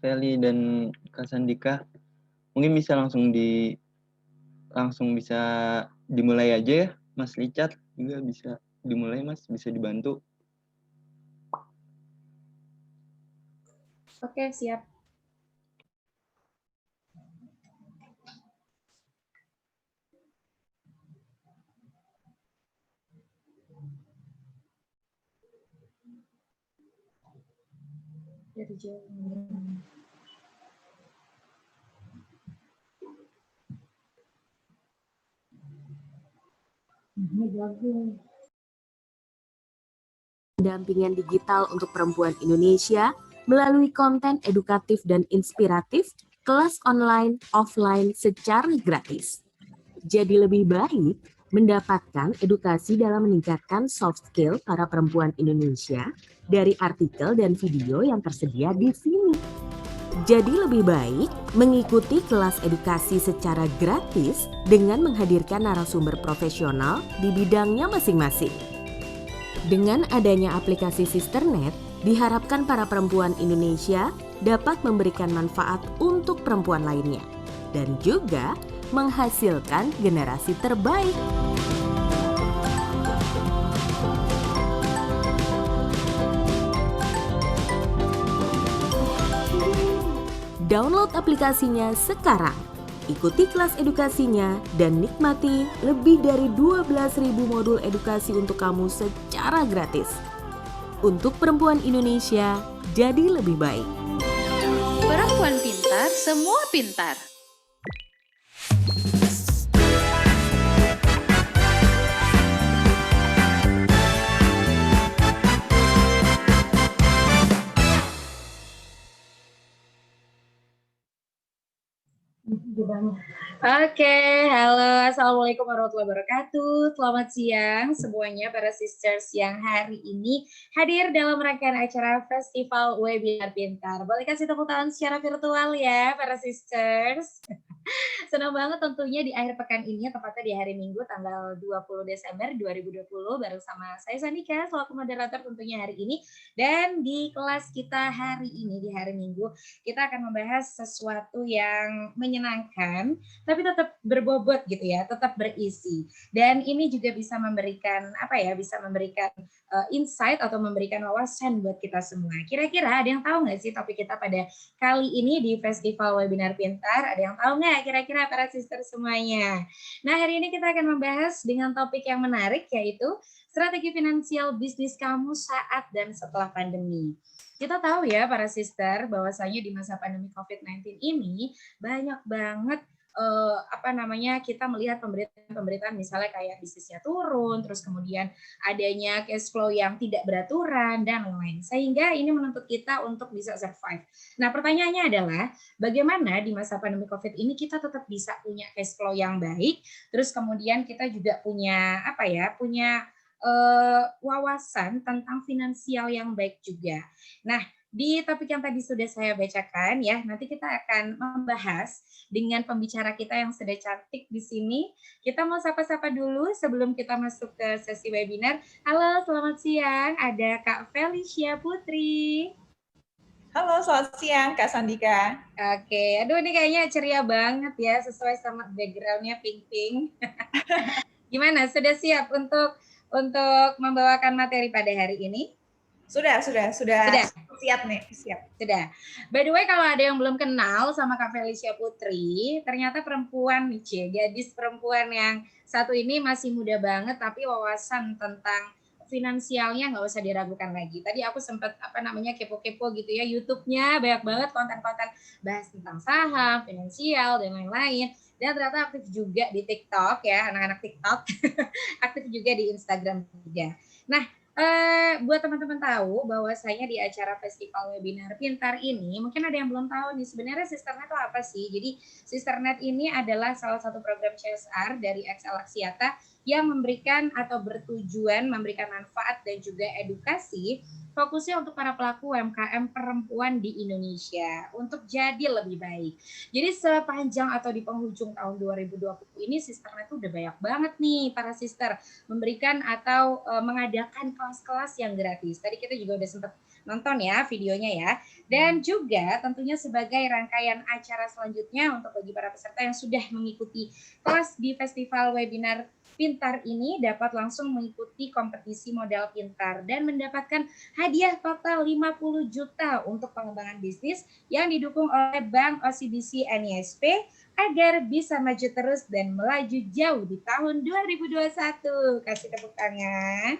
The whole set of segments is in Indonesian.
Feli dan Kak Sandika. Mungkin bisa langsung bisa dimulai aja ya, Mas Richard juga bisa dimulai, Mas, bisa dibantu. Oke, siap. Dari jauh. Pendampingan digital untuk perempuan Indonesia melalui konten edukatif dan inspiratif, kelas online, offline secara gratis. Jadi lebih baik mendapatkan edukasi dalam meningkatkan soft skill para perempuan Indonesia dari artikel dan video yang tersedia di sini. Jadi lebih baik mengikuti kelas edukasi secara gratis dengan menghadirkan narasumber profesional di bidangnya masing-masing. Dengan adanya aplikasi Sisternet, diharapkan para perempuan Indonesia dapat memberikan manfaat untuk perempuan lainnya dan juga menghasilkan generasi terbaik. Download aplikasinya sekarang. Ikuti kelas edukasinya dan nikmati lebih dari 12.000 modul edukasi untuk kamu secara gratis. Untuk perempuan Indonesia, jadi lebih baik. Perempuan pintar, semua pintar. Oke, halo, assalamualaikum warahmatullahi wabarakatuh. Selamat siang semuanya para sisters yang hari ini hadir dalam rangkaian acara Festival Webinar Pintar. Boleh kasih tepuk tangan secara virtual ya para sisters. Senang banget tentunya di akhir pekan ini, tepatnya di hari Minggu tanggal 20 Desember 2020 bareng sama saya Sandika selaku moderator tentunya hari ini. Dan di kelas kita hari ini di hari Minggu kita akan membahas sesuatu yang menyenangkan tapi tetap berbobot gitu ya, tetap berisi. Dan ini juga bisa memberikan bisa memberikan insight atau memberikan wawasan buat kita semua. Kira-kira ada yang tahu nggak sih topik kita pada kali ini di Festival Webinar Pintar? Ada yang tahu nggak kira-kira para sister semuanya? Nah, hari ini kita akan membahas dengan topik yang menarik, yaitu strategi finansial bisnis kamu saat dan setelah pandemi. Kita tahu ya para sister bahwasanya di masa pandemi COVID-19 ini banyak banget kita melihat pemberitaan misalnya kayak bisnisnya turun, terus kemudian adanya cash flow yang tidak beraturan dan lain-lain. Sehingga ini menuntut kita untuk bisa survive. Nah, pertanyaannya adalah bagaimana di masa pandemi COVID ini kita tetap bisa punya cash flow yang baik, terus kemudian kita juga punya wawasan tentang finansial yang baik juga. Nah, di topik yang tadi sudah saya bacakan ya, nanti kita akan membahas dengan pembicara kita yang sudah cantik di sini. Kita mau sapa-sapa dulu sebelum kita masuk ke sesi webinar. Halo, selamat siang. Ada Kak Felicia Putri. Halo, selamat siang Kak Sandika. Oke, aduh ini kayaknya ceria banget ya, sesuai sama background-nya pink-pink. Gimana, sudah siap untuk membawakan materi pada hari ini? Sudah. Siap nih, siap. Sudah. By the way, kalau ada yang belum kenal sama Kak Felicia Putri, ternyata perempuan nih, gadis perempuan yang satu ini masih muda banget, tapi wawasan tentang finansialnya nggak usah diragukan lagi. Tadi aku sempat kepo-kepo gitu ya, YouTube-nya banyak banget konten-konten bahas tentang saham, finansial dan lain-lain. Dan ternyata aktif juga di TikTok ya, anak-anak TikTok. Aktif juga di Instagram juga. Nah, buat teman-teman tahu bahwasanya di acara Festival Webinar Pintar ini, mungkin ada yang belum tahu nih, sebenarnya Sisternet itu apa sih? Jadi Sisternet ini adalah salah satu program CSR dari XL Axiata yang memberikan atau bertujuan memberikan manfaat dan juga edukasi, fokusnya untuk para pelaku UMKM perempuan di Indonesia untuk jadi lebih baik. Jadi sepanjang atau di penghujung tahun 2020 ini Sisternet tuh udah banyak banget nih para sister memberikan atau mengadakan kelas-kelas yang gratis. Tadi kita juga udah sempat nonton ya videonya ya. Dan juga tentunya sebagai rangkaian acara selanjutnya untuk bagi para peserta yang sudah mengikuti kelas di Festival Webinar Pintar ini dapat langsung mengikuti kompetisi modal pintar dan mendapatkan hadiah total 50 juta untuk pengembangan bisnis yang didukung oleh Bank OCBC NISP agar bisa maju terus dan melaju jauh di tahun 2021. Kasih tepuk tangan.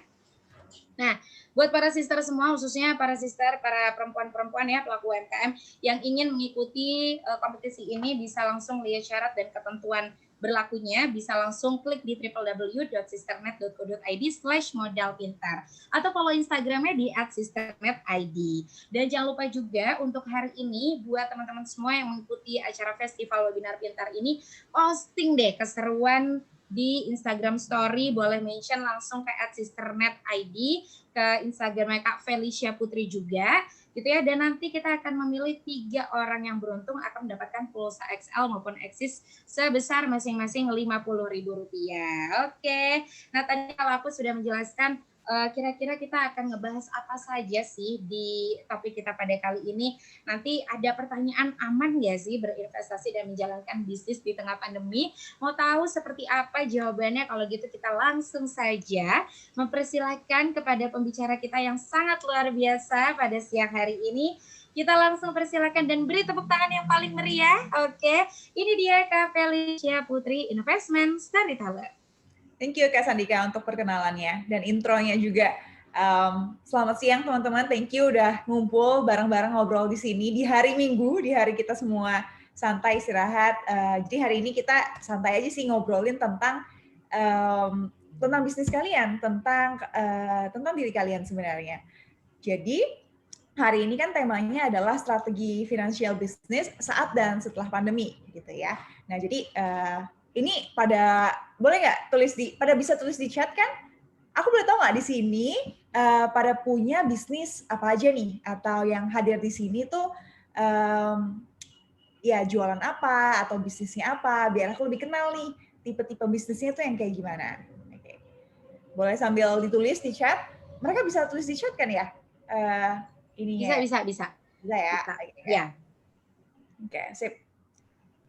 Nah, buat para sister semua, khususnya para sister, para perempuan-perempuan ya, pelaku UMKM yang ingin mengikuti kompetisi ini bisa langsung lihat syarat dan ketentuan berlakunya, bisa langsung klik di www.sisternet.co.id/modalpintar atau follow Instagramnya di @sisternetid. Dan jangan lupa juga untuk hari ini buat teman-teman semua yang mengikuti acara Festival Webinar Pintar ini, posting deh keseruan di Instagram Story, boleh mention langsung ke @sisternetid, ke Instagramnya Kak Felicia Putri juga, gitu ya. Dan nanti kita akan memilih 3 orang yang beruntung akan mendapatkan pulsa XL maupun Axis sebesar masing-masing Rp50.000. Oke, nah tadi kalau aku sudah menjelaskan kira-kira kita akan ngebahas apa saja sih di topik kita pada kali ini. Nanti ada pertanyaan, aman nggak sih berinvestasi dan menjalankan bisnis di tengah pandemi? Mau tahu seperti apa jawabannya? Kalau gitu kita langsung saja mempersilahkan kepada pembicara kita yang sangat luar biasa pada siang hari ini. Kita langsung persilakan dan beri tepuk tangan yang paling meriah. Oke, ini dia Kak Felicia Putri, Investment Storyteller. Thank you Kak Sandika untuk perkenalannya dan intronya juga. Selamat siang teman-teman, thank you udah ngumpul bareng-bareng ngobrol di sini di hari Minggu, di hari kita semua santai istirahat. Jadi hari ini kita santai aja sih ngobrolin tentang bisnis kalian, tentang diri kalian sebenarnya. Jadi hari ini kan temanya adalah strategi financial business saat dan setelah pandemi, gitu ya. Nah jadi ini boleh nggak pada bisa tulis di chat kan? Aku boleh tahu nggak di sini pada punya bisnis apa aja nih? Atau yang hadir di sini tuh ya jualan apa atau bisnisnya apa? Biar aku lebih kenal nih tipe-tipe bisnisnya tuh yang kayak gimana. Oke. Boleh sambil ditulis di chat. Mereka bisa tulis di chat kan ya? Ininya. Bisa. Bisa ya? Bisa. Ya. Oke, sip.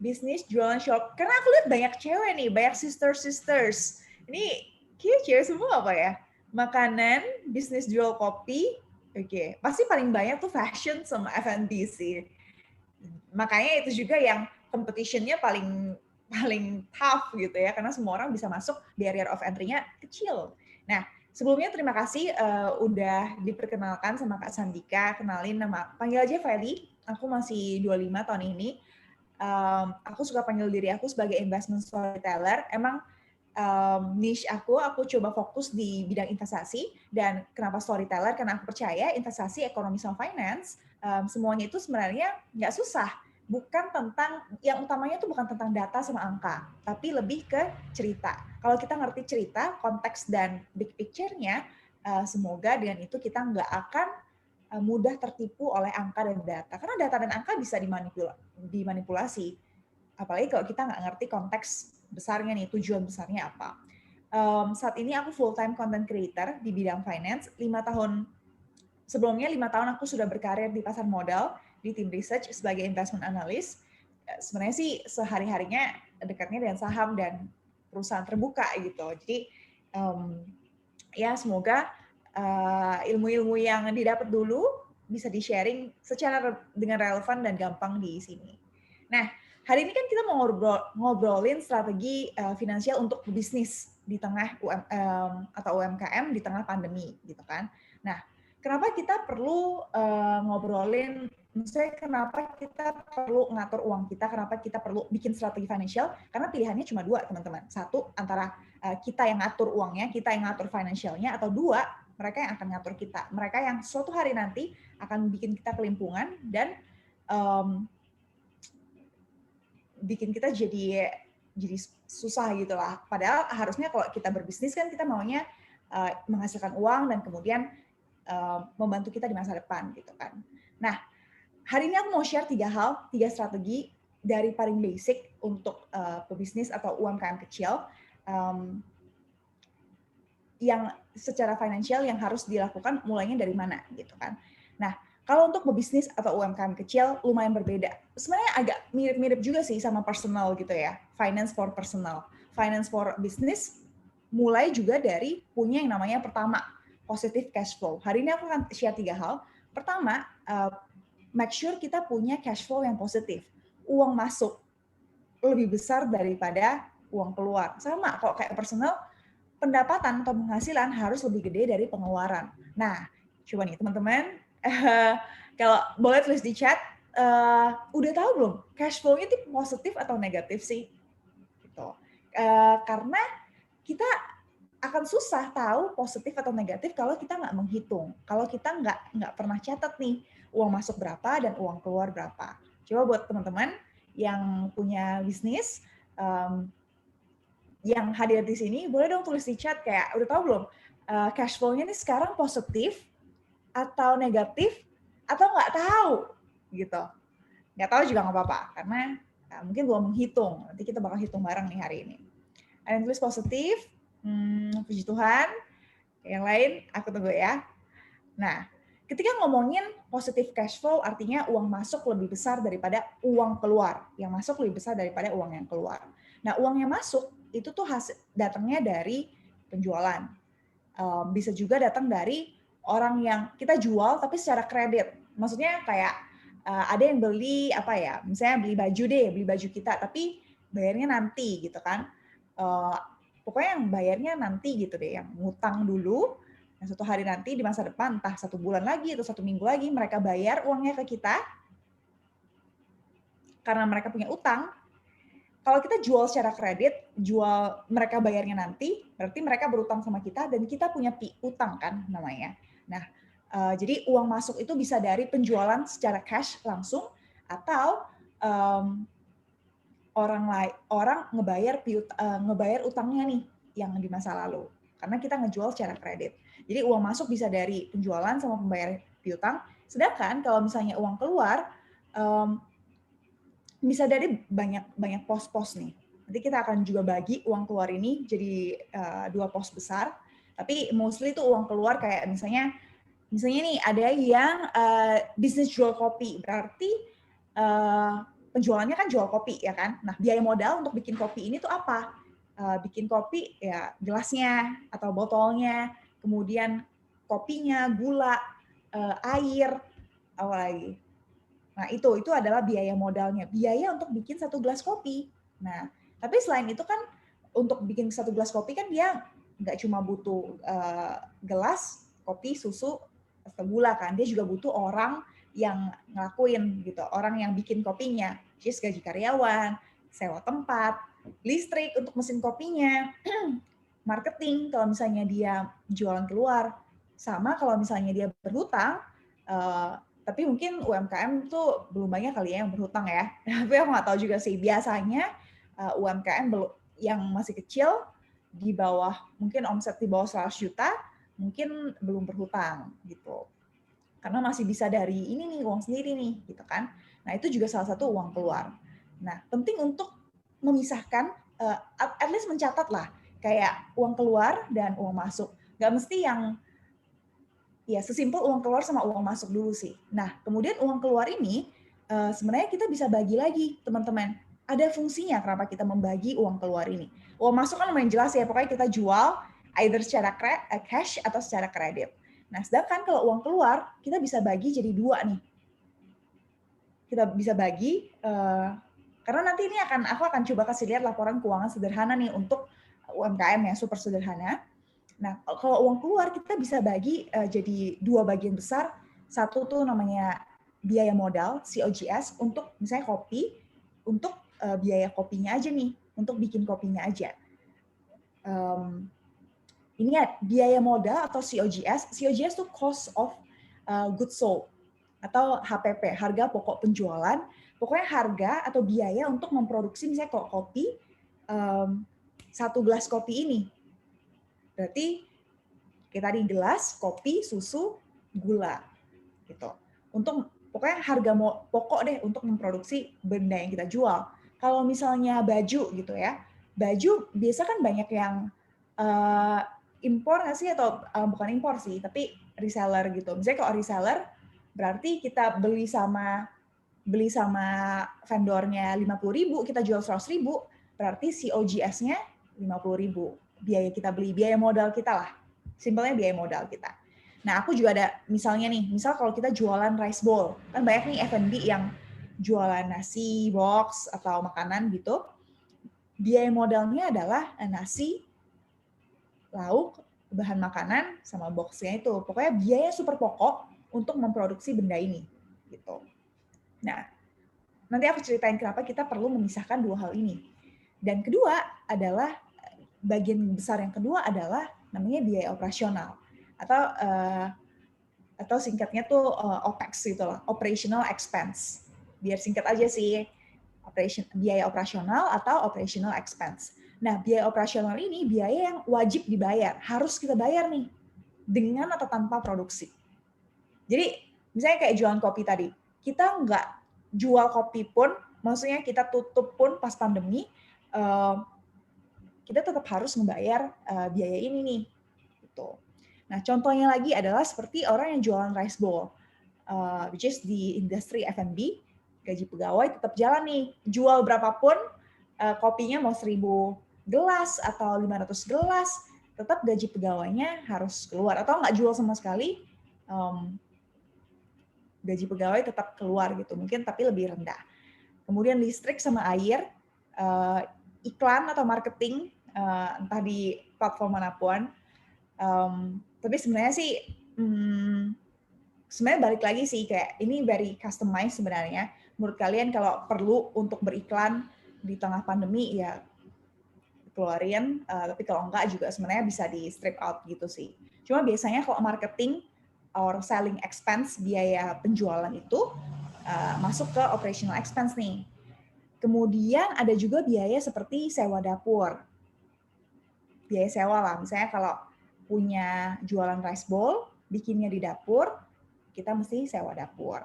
Bisnis jualan shop, karena aku lihat banyak cewek nih, banyak sisters. Ini kayaknya cewek semua apa ya? Makanan, bisnis jual kopi, oke. Pasti paling banyak tuh fashion sama F&B sih. Makanya itu juga yang competition-nya paling tough gitu ya, karena semua orang bisa masuk, barrier of entry-nya kecil. Nah, sebelumnya terima kasih udah diperkenalkan sama Kak Sandika, kenalin panggil aja Feli, aku masih 25 tahun ini. Aku suka panggil diri aku sebagai investment storyteller. Emang niche aku coba fokus di bidang investasi. Dan kenapa storyteller? Karena aku percaya investasi, ekonomi sama finance, semuanya itu sebenarnya nggak susah. Yang utamanya itu bukan tentang data sama angka, tapi lebih ke cerita. Kalau kita ngerti cerita, konteks dan big picture-nya, semoga dengan itu kita nggak akan mudah tertipu oleh angka dan data. Karena data dan angka bisa dimanipulasi. Apalagi kalau kita nggak ngerti konteks besarnya nih, tujuan besarnya apa. Saat ini aku full-time content creator di bidang finance. 5 tahun aku sudah berkarir di pasar modal, di tim research sebagai investment analyst. Sebenarnya sih sehari-harinya dekatnya dengan saham dan perusahaan terbuka gitu. Jadi ya semoga ilmu-ilmu yang didapat dulu bisa di-sharing dengan relevan dan gampang di sini. Nah, hari ini kan kita mau ngobrolin strategi finansial untuk bisnis di tengah atau UMKM di tengah pandemi, gitu kan. Nah, kenapa kita perlu ngobrolin, maksudnya kenapa kita perlu ngatur uang kita, kenapa kita perlu bikin strategi finansial, karena pilihannya cuma 2, teman-teman. 1, antara kita yang ngatur uangnya, kita yang ngatur financialnya, atau 2, mereka yang akan ngatur kita. Mereka yang suatu hari nanti akan bikin kita kelimpungan dan bikin kita jadi jadi susah gitu lah. Padahal harusnya kalau kita berbisnis kan kita maunya menghasilkan uang dan kemudian membantu kita di masa depan gitu kan. Nah, hari ini aku mau share 3 strategi dari paling basic untuk pebisnis atau UMKM kecil yang secara finansial yang harus dilakukan mulainya dari mana gitu kan. Nah, kalau untuk pebisnis atau UMKM kecil lumayan berbeda. Sebenarnya agak mirip-mirip juga sih sama personal gitu ya. Finance for personal. Finance for business mulai juga dari punya yang namanya pertama, positive cash flow. Hari ini aku akan share 3 hal. Pertama, make sure kita punya cash flow yang positif. Uang masuk lebih besar daripada uang keluar. Sama kalau kayak personal, pendapatan atau penghasilan harus lebih gede dari pengeluaran. Nah, coba nih teman-teman, kalau boleh tulis di chat, udah tahu belum cash flow-nya itu positif atau negatif sih? Gitu. Karena kita akan susah tahu positif atau negatif kalau kita nggak menghitung, kalau kita nggak pernah catat nih uang masuk berapa dan uang keluar berapa. Coba buat teman-teman yang punya bisnis, yang hadir di sini, boleh dong tulis di chat kayak udah tahu belum cash flow-nya nih sekarang positif atau negatif atau nggak tahu gitu. Nggak tahu juga nggak apa-apa karena mungkin belum menghitung. Nanti kita bakal hitung bareng nih hari ini. Ada yang tulis positif, puji Tuhan. Yang lain aku tunggu ya. Nah, ketika ngomongin positive cash flow artinya uang masuk lebih besar daripada uang keluar. Yang masuk lebih besar daripada uang yang keluar. Nah, uang yang masuk itu tuh datangnya dari penjualan. Bisa juga datang dari orang yang kita jual tapi secara kredit. Maksudnya kayak ada yang beli apa ya, misalnya beli baju kita tapi bayarnya nanti gitu kan. Pokoknya yang bayarnya nanti gitu deh, yang ngutang dulu. Nah, suatu hari nanti di masa depan, entah 1 bulan lagi atau 1 minggu lagi, mereka bayar uangnya ke kita karena mereka punya utang. Kalau kita jual secara kredit, mereka bayarnya nanti, berarti mereka berutang sama kita dan kita punya utang kan namanya. Nah, jadi uang masuk itu bisa dari penjualan secara cash langsung atau orang ngebayar utangnya nih yang di masa lalu. Karena kita ngejual secara kredit. Jadi uang masuk bisa dari penjualan sama pembayar piutang. Sedangkan kalau misalnya uang keluar, bisa dari banyak pos-pos nih. Nanti kita akan juga bagi uang keluar ini jadi 2 pos besar. Tapi mostly itu uang keluar kayak misalnya nih ada yang bisnis jual kopi. Berarti penjualannya kan jual kopi ya kan. Nah, biaya modal untuk bikin kopi ini tuh apa? Bikin kopi ya gelasnya atau botolnya, kemudian kopinya, gula, air, apa lagi? Nah, itu adalah biaya modalnya, biaya untuk bikin 1 gelas kopi. Nah, tapi selain itu kan untuk bikin 1 gelas kopi kan dia nggak cuma butuh gelas, kopi, susu, atau gula kan, dia juga butuh orang yang ngelakuin gitu, orang yang bikin kopinya, just gaji karyawan, sewa tempat, listrik untuk mesin kopinya, marketing kalau misalnya dia jualan keluar, sama kalau misalnya dia berhutang, tapi mungkin UMKM tuh belum banyak kali ya yang berhutang ya. Tapi aku nggak tahu juga sih. Biasanya UMKM yang masih kecil di bawah, mungkin omset di bawah 100 juta, mungkin belum berhutang gitu. Karena masih bisa dari ini nih, uang sendiri nih, gitu kan. Nah, itu juga salah satu uang keluar. Nah, penting untuk memisahkan, at least mencatat lah, kayak uang keluar dan uang masuk. Nggak mesti yang ya sesimpel uang keluar sama uang masuk dulu sih. Nah, kemudian uang keluar ini sebenarnya kita bisa bagi lagi, teman-teman. Ada fungsinya kenapa kita membagi uang keluar ini. Uang masuk kan lumayan jelas ya, pokoknya kita jual either secara cash atau secara kredit. Nah, sedangkan kalau uang keluar, kita bisa bagi jadi 2 nih. Kita bisa bagi, karena nanti ini aku akan coba kasih lihat laporan keuangan sederhana nih untuk UMKM yang super sederhana. Nah, kalau uang keluar kita bisa bagi jadi 2 bagian besar. Satu tuh namanya biaya modal, COGS, untuk misalnya kopi, untuk biaya kopinya aja nih, untuk bikin kopinya aja. Ini ya biaya modal atau COGS. COGS tuh cost of goods sold atau HPP, harga pokok penjualan. Pokoknya harga atau biaya untuk memproduksi misalnya kalau kopi, satu gelas kopi ini. Berarti kita tadi gelas, kopi, susu, gula gitu. Untuk pokoknya harga pokok deh untuk memproduksi benda yang kita jual. Kalau misalnya baju gitu ya, baju biasa kan banyak yang impor nggak sih, atau bukan impor sih, tapi reseller gitu. Misalnya kalau reseller berarti kita beli sama vendornya 50.000, kita jual 100.000, berarti COGS-nya 50.000. Biaya kita beli, biaya modal kita lah. Simpelnya biaya modal kita. Nah, aku juga ada misalnya nih, misal kalau kita jualan rice bowl, kan banyak nih F&B yang jualan nasi box atau makanan gitu. Biaya modalnya adalah nasi, lauk, bahan makanan, sama boxnya itu. Pokoknya biaya super pokok untuk memproduksi benda ini. Gitu. Nah, nanti aku ceritain kenapa kita perlu memisahkan dua hal ini. Dan kedua adalah, bagian besar yang kedua adalah namanya biaya operasional. Atau singkatnya tuh OPEX gitu loh, operational expense. Biar singkat aja sih, biaya operasional atau operational expense. Nah, biaya operasional ini biaya yang wajib dibayar, harus kita bayar nih, dengan atau tanpa produksi. Jadi, misalnya kayak jualan kopi tadi, kita nggak jual kopi pun, maksudnya kita tutup pun pas pandemi, kita tetap harus membayar biaya ini nih. Gitu. Nah, contohnya lagi adalah seperti orang yang jualan rice bowl, which is di industri F&B, gaji pegawai tetap jalan nih. Jual berapapun, kopinya mau 1.000 gelas atau 500 gelas, tetap gaji pegawainya harus keluar. Atau nggak jual sama sekali, gaji pegawai tetap keluar gitu, mungkin tapi lebih rendah. Kemudian listrik sama air, iklan atau marketing, entah di platform manapun. Tapi sebenarnya sih, sebenarnya balik lagi sih, kayak ini very customized sebenarnya. Menurut kalian kalau perlu untuk beriklan di tengah pandemi, ya keluarin. Tapi kalau enggak juga sebenarnya bisa di strip out gitu sih. Cuma biasanya kalau marketing or selling expense, biaya penjualan itu masuk ke operational expense nih. Kemudian ada juga biaya seperti sewa dapur. Biaya sewa lah, misalnya kalau punya jualan rice bowl, bikinnya di dapur, kita mesti sewa dapur.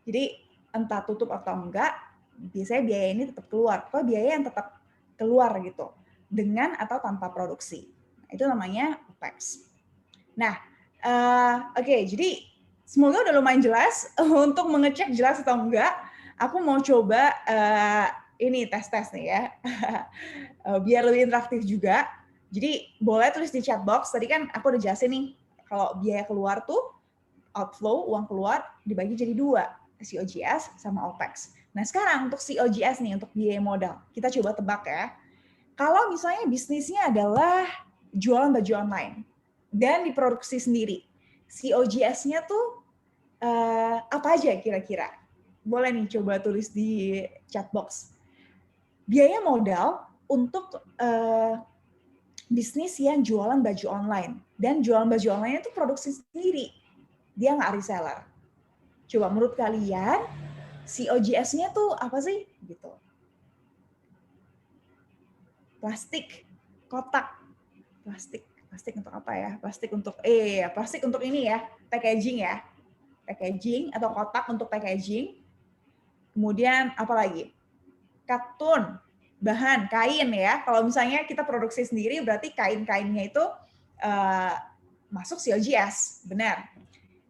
Jadi entah tutup atau enggak, biasanya biaya ini tetap keluar. Atau biaya yang tetap keluar gitu, dengan atau tanpa produksi. Itu namanya OPEX. Nah, oke, jadi semoga udah lumayan jelas. Untuk mengecek jelas atau enggak, aku mau coba ini tes-tes nih ya, biar lebih interaktif juga. Jadi boleh tulis di chat box. Tadi kan aku udah jelasin nih, kalau biaya keluar tuh outflow, uang keluar dibagi jadi dua, COGS sama OPEX. Nah sekarang untuk COGS nih, untuk biaya modal, kita coba tebak ya. Kalau misalnya bisnisnya adalah jualan baju online dan diproduksi sendiri, COGS-nya tuh apa aja kira-kira? Boleh nih coba tulis di chat box. Biaya modal untuk bisnis yang jualan baju online. Dan jualan baju online itu produksi sendiri. Dia nggak reseller. Coba menurut kalian, COGS-nya tuh apa sih? Gitu. Plastik, kotak. Plastik untuk apa ya? Plastik untuk ini ya, packaging ya. Packaging atau kotak untuk packaging. Kemudian apa lagi? Katun, bahan, kain ya. Kalau misalnya kita produksi sendiri, berarti kain-kainnya itu masuk COGS, benar.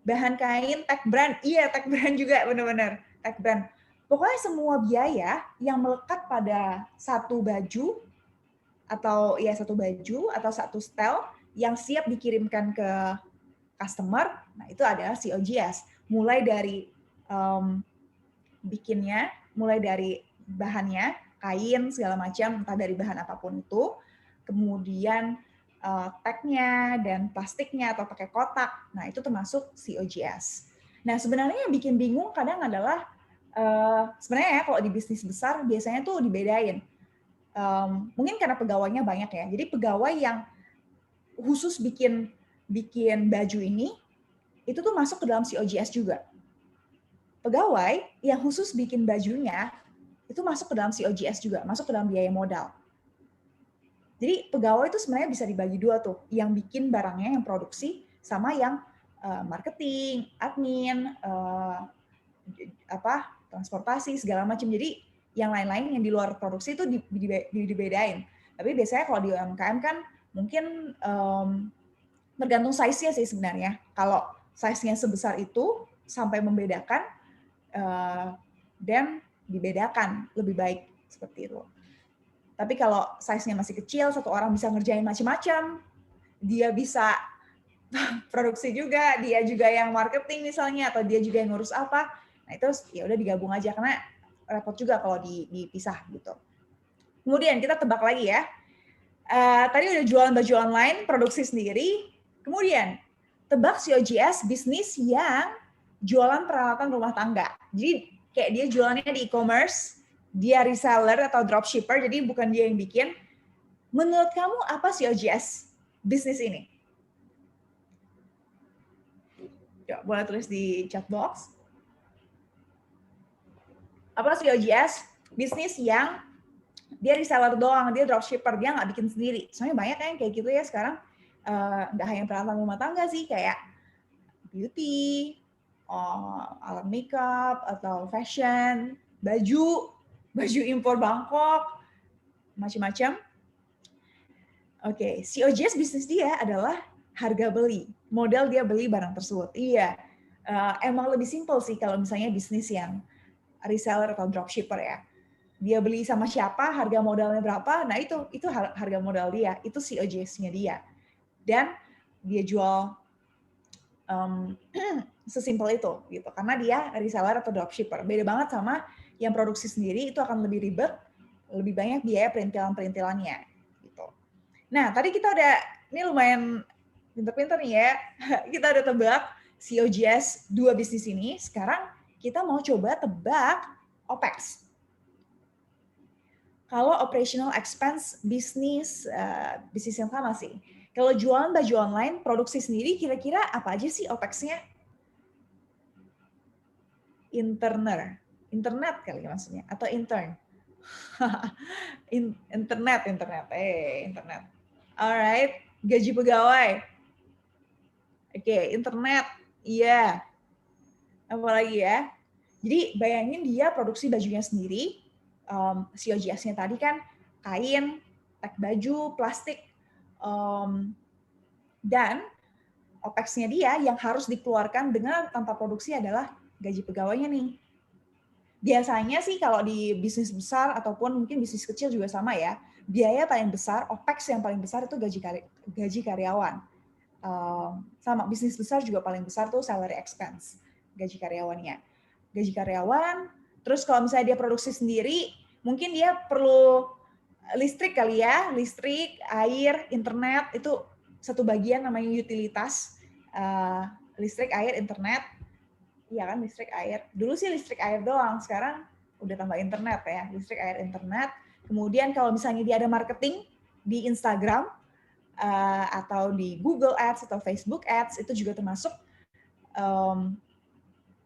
Bahan kain, tag brand, iya tag brand juga, benar-benar. Tag brand. Pokoknya semua biaya yang melekat pada satu baju, atau satu style yang siap dikirimkan ke customer, nah itu adalah COGS. Mulai dari bikinnya, mulai dari bahannya, kain segala macam, entah dari bahan apapun itu, kemudian tag-nya dan plastiknya atau pakai kotak, nah itu termasuk COGS. Nah sebenarnya yang bikin bingung kadang adalah sebenarnya ya kalau di bisnis besar biasanya tuh dibedain. Mungkin karena pegawainya banyak ya, jadi pegawai yang khusus bikin baju ini itu tuh masuk ke dalam COGS juga. Pegawai yang khusus bikin bajunya itu masuk ke dalam COGS juga, masuk ke dalam biaya modal. Jadi pegawai itu sebenarnya bisa dibagi dua tuh, yang bikin barangnya, yang produksi, sama yang marketing, admin, transportasi segala macam. Jadi yang lain-lain yang di luar produksi itu dibedain. Tapi biasanya kalau di UMKM kan mungkin tergantung size-nya sih sebenarnya. Kalau size-nya sebesar itu sampai membedakan, dan dibedakan lebih baik seperti itu. Tapi kalau size-nya masih kecil, satu orang bisa ngerjain macam-macam, dia bisa produksi juga, dia juga yang marketing misalnya, atau dia juga yang ngurus apa, nah itu ya udah digabung aja karena repot juga kalau dipisah gitu. Kemudian kita tebak lagi ya. Tadi udah jualan baju online, produksi sendiri. Kemudian tebak COGS bisnis yang jualan peralatan rumah tangga. Jadi kayak dia jualannya di e-commerce, dia reseller atau dropshipper, jadi bukan dia yang bikin. Menurut kamu apa COGS bisnis ini? Coba boleh tulis di chat box. Apa COGS bisnis yang dia reseller doang, dia dropshipper, dia nggak bikin sendiri. Soalnya banyak kan kayak gitu ya sekarang, nggak hanya peralatan rumah tangga sih, kayak beauty, alat makeup, atau fashion, baju impor Bangkok, macam-macam. Oke, COGS bisnis dia adalah harga beli, modal dia beli barang tersebut. Iya, emang lebih simpel sih kalau misalnya bisnis yang reseller atau dropshipper ya. Dia beli sama siapa, harga modalnya berapa, nah itu harga modal dia, itu COGS-nya dia. Dan dia jual sesimpel itu gitu, karena dia reseller atau dropshipper. Beda banget sama yang produksi sendiri, itu akan lebih ribet, lebih banyak biaya perintilan-perintilannya gitu. Nah, tadi kita udah, ini lumayan pinter-pinter nih ya, kita udah tebak COGS dua bisnis ini. Sekarang kita mau coba tebak OPEX. Kalau operational expense bisnis yang sama sih. Kalau jualan baju online, produksi sendiri, kira-kira apa aja sih OPEX-nya? Internet kali maksudnya, atau intern? internet. Alright, gaji pegawai. Oke, internet, iya. Apa lagi ya? Jadi bayangin dia produksi bajunya sendiri, COGS-nya tadi kan kain, tag baju, plastik, dan OPEX-nya dia yang harus dikeluarkan dengan tanpa produksi adalah gaji pegawainya nih. Biasanya sih kalau di bisnis besar ataupun mungkin bisnis kecil juga sama ya, biaya paling besar, OPEX yang paling besar itu gaji karyawan. Sama bisnis besar juga paling besar tuh salary expense, gaji karyawannya. Gaji karyawan, terus kalau misalnya dia produksi sendiri, mungkin dia perlu listrik kali ya, listrik, air, internet, itu satu bagian namanya utilitas, listrik, air, internet. Iya kan, listrik, air. Dulu sih listrik, air doang, sekarang udah tambah internet ya, listrik, air, internet. Kemudian kalau misalnya dia ada marketing di Instagram, atau di Google Ads atau Facebook Ads, itu juga termasuk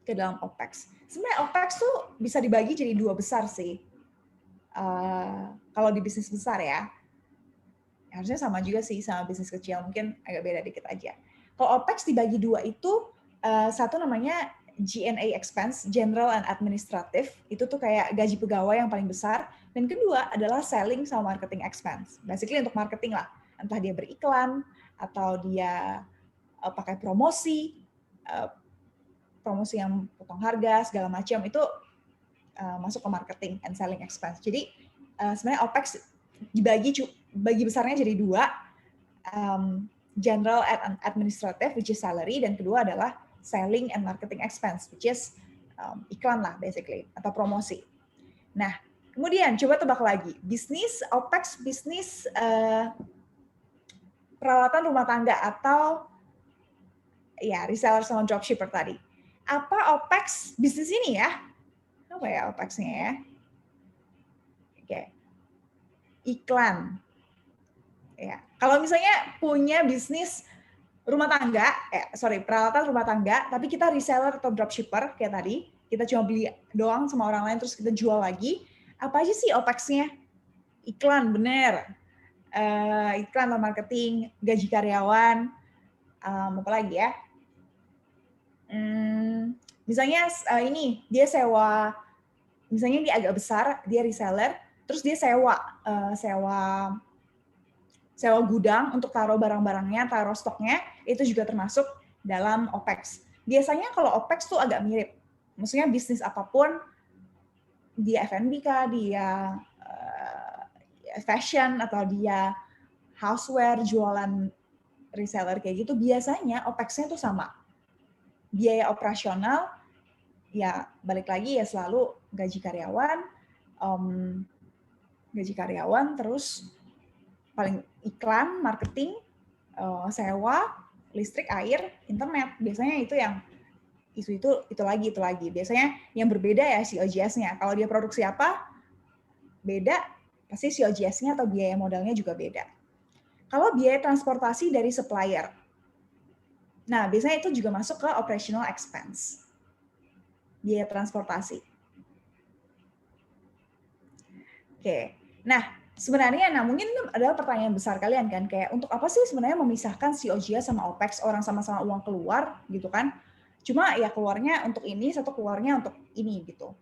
ke dalam OPEX. Sebenarnya OPEX tuh bisa dibagi jadi dua besar sih. Kalau di bisnis besar ya, harusnya sama juga sih sama bisnis kecil, mungkin agak beda dikit aja. Kalau OPEX dibagi dua itu, satu namanya G&A expense, General and Administrative, itu tuh kayak gaji pegawai yang paling besar. Dan kedua adalah selling sama marketing expense. Basically untuk marketing lah, entah dia beriklan atau dia pakai promosi yang potong harga segala macam, itu masuk ke marketing and selling expense. Jadi sebenarnya OPEX bagi besarnya jadi dua, General and Administrative, which is salary, dan kedua adalah selling and marketing expense, which is iklan lah basically, atau promosi. Nah, kemudian coba tebak lagi, bisnis OPEX bisnis peralatan rumah tangga atau ya reseller sama dropshipper tadi. Apa OPEX bisnis ini ya? Apa ya OPEX-nya ya? Oke. Iklan. Ya, kalau misalnya punya bisnis rumah tangga, peralatan rumah tangga, tapi kita reseller atau dropshipper kayak tadi, kita cuma beli doang sama orang lain terus kita jual lagi, Apa aja sih OPEX-nya? Iklan, bener. Iklan atau marketing, gaji karyawan, apa lagi ya? Misalnya ini dia sewa, misalnya dia agak besar, dia reseller, terus dia sewa gudang untuk taruh barang-barangnya, taruh stoknya, itu juga termasuk dalam OPEX. Biasanya kalau OPEX tuh agak mirip. Maksudnya bisnis apapun, dia F&B kah, dia fashion, atau dia houseware, jualan reseller kayak gitu, biasanya OPEX-nya tuh sama. Biaya operasional, ya balik lagi ya selalu gaji karyawan, terus paling iklan, marketing, sewa, listrik, air, internet. Biasanya itu yang itu lagi. Biasanya yang berbeda ya COGS-nya. Kalau dia produksi apa, beda, pasti COGS-nya atau biaya modalnya juga beda. Kalau biaya transportasi dari supplier, nah biasanya itu juga masuk ke operational expense. Biaya transportasi. Oke, nah sebenarnya, mungkin adalah pertanyaan besar kalian kan, kayak untuk apa sih sebenarnya memisahkan COGS sama OPEX, orang sama-sama uang keluar gitu kan, cuma ya keluarnya untuk ini, satu keluarnya untuk ini gitu.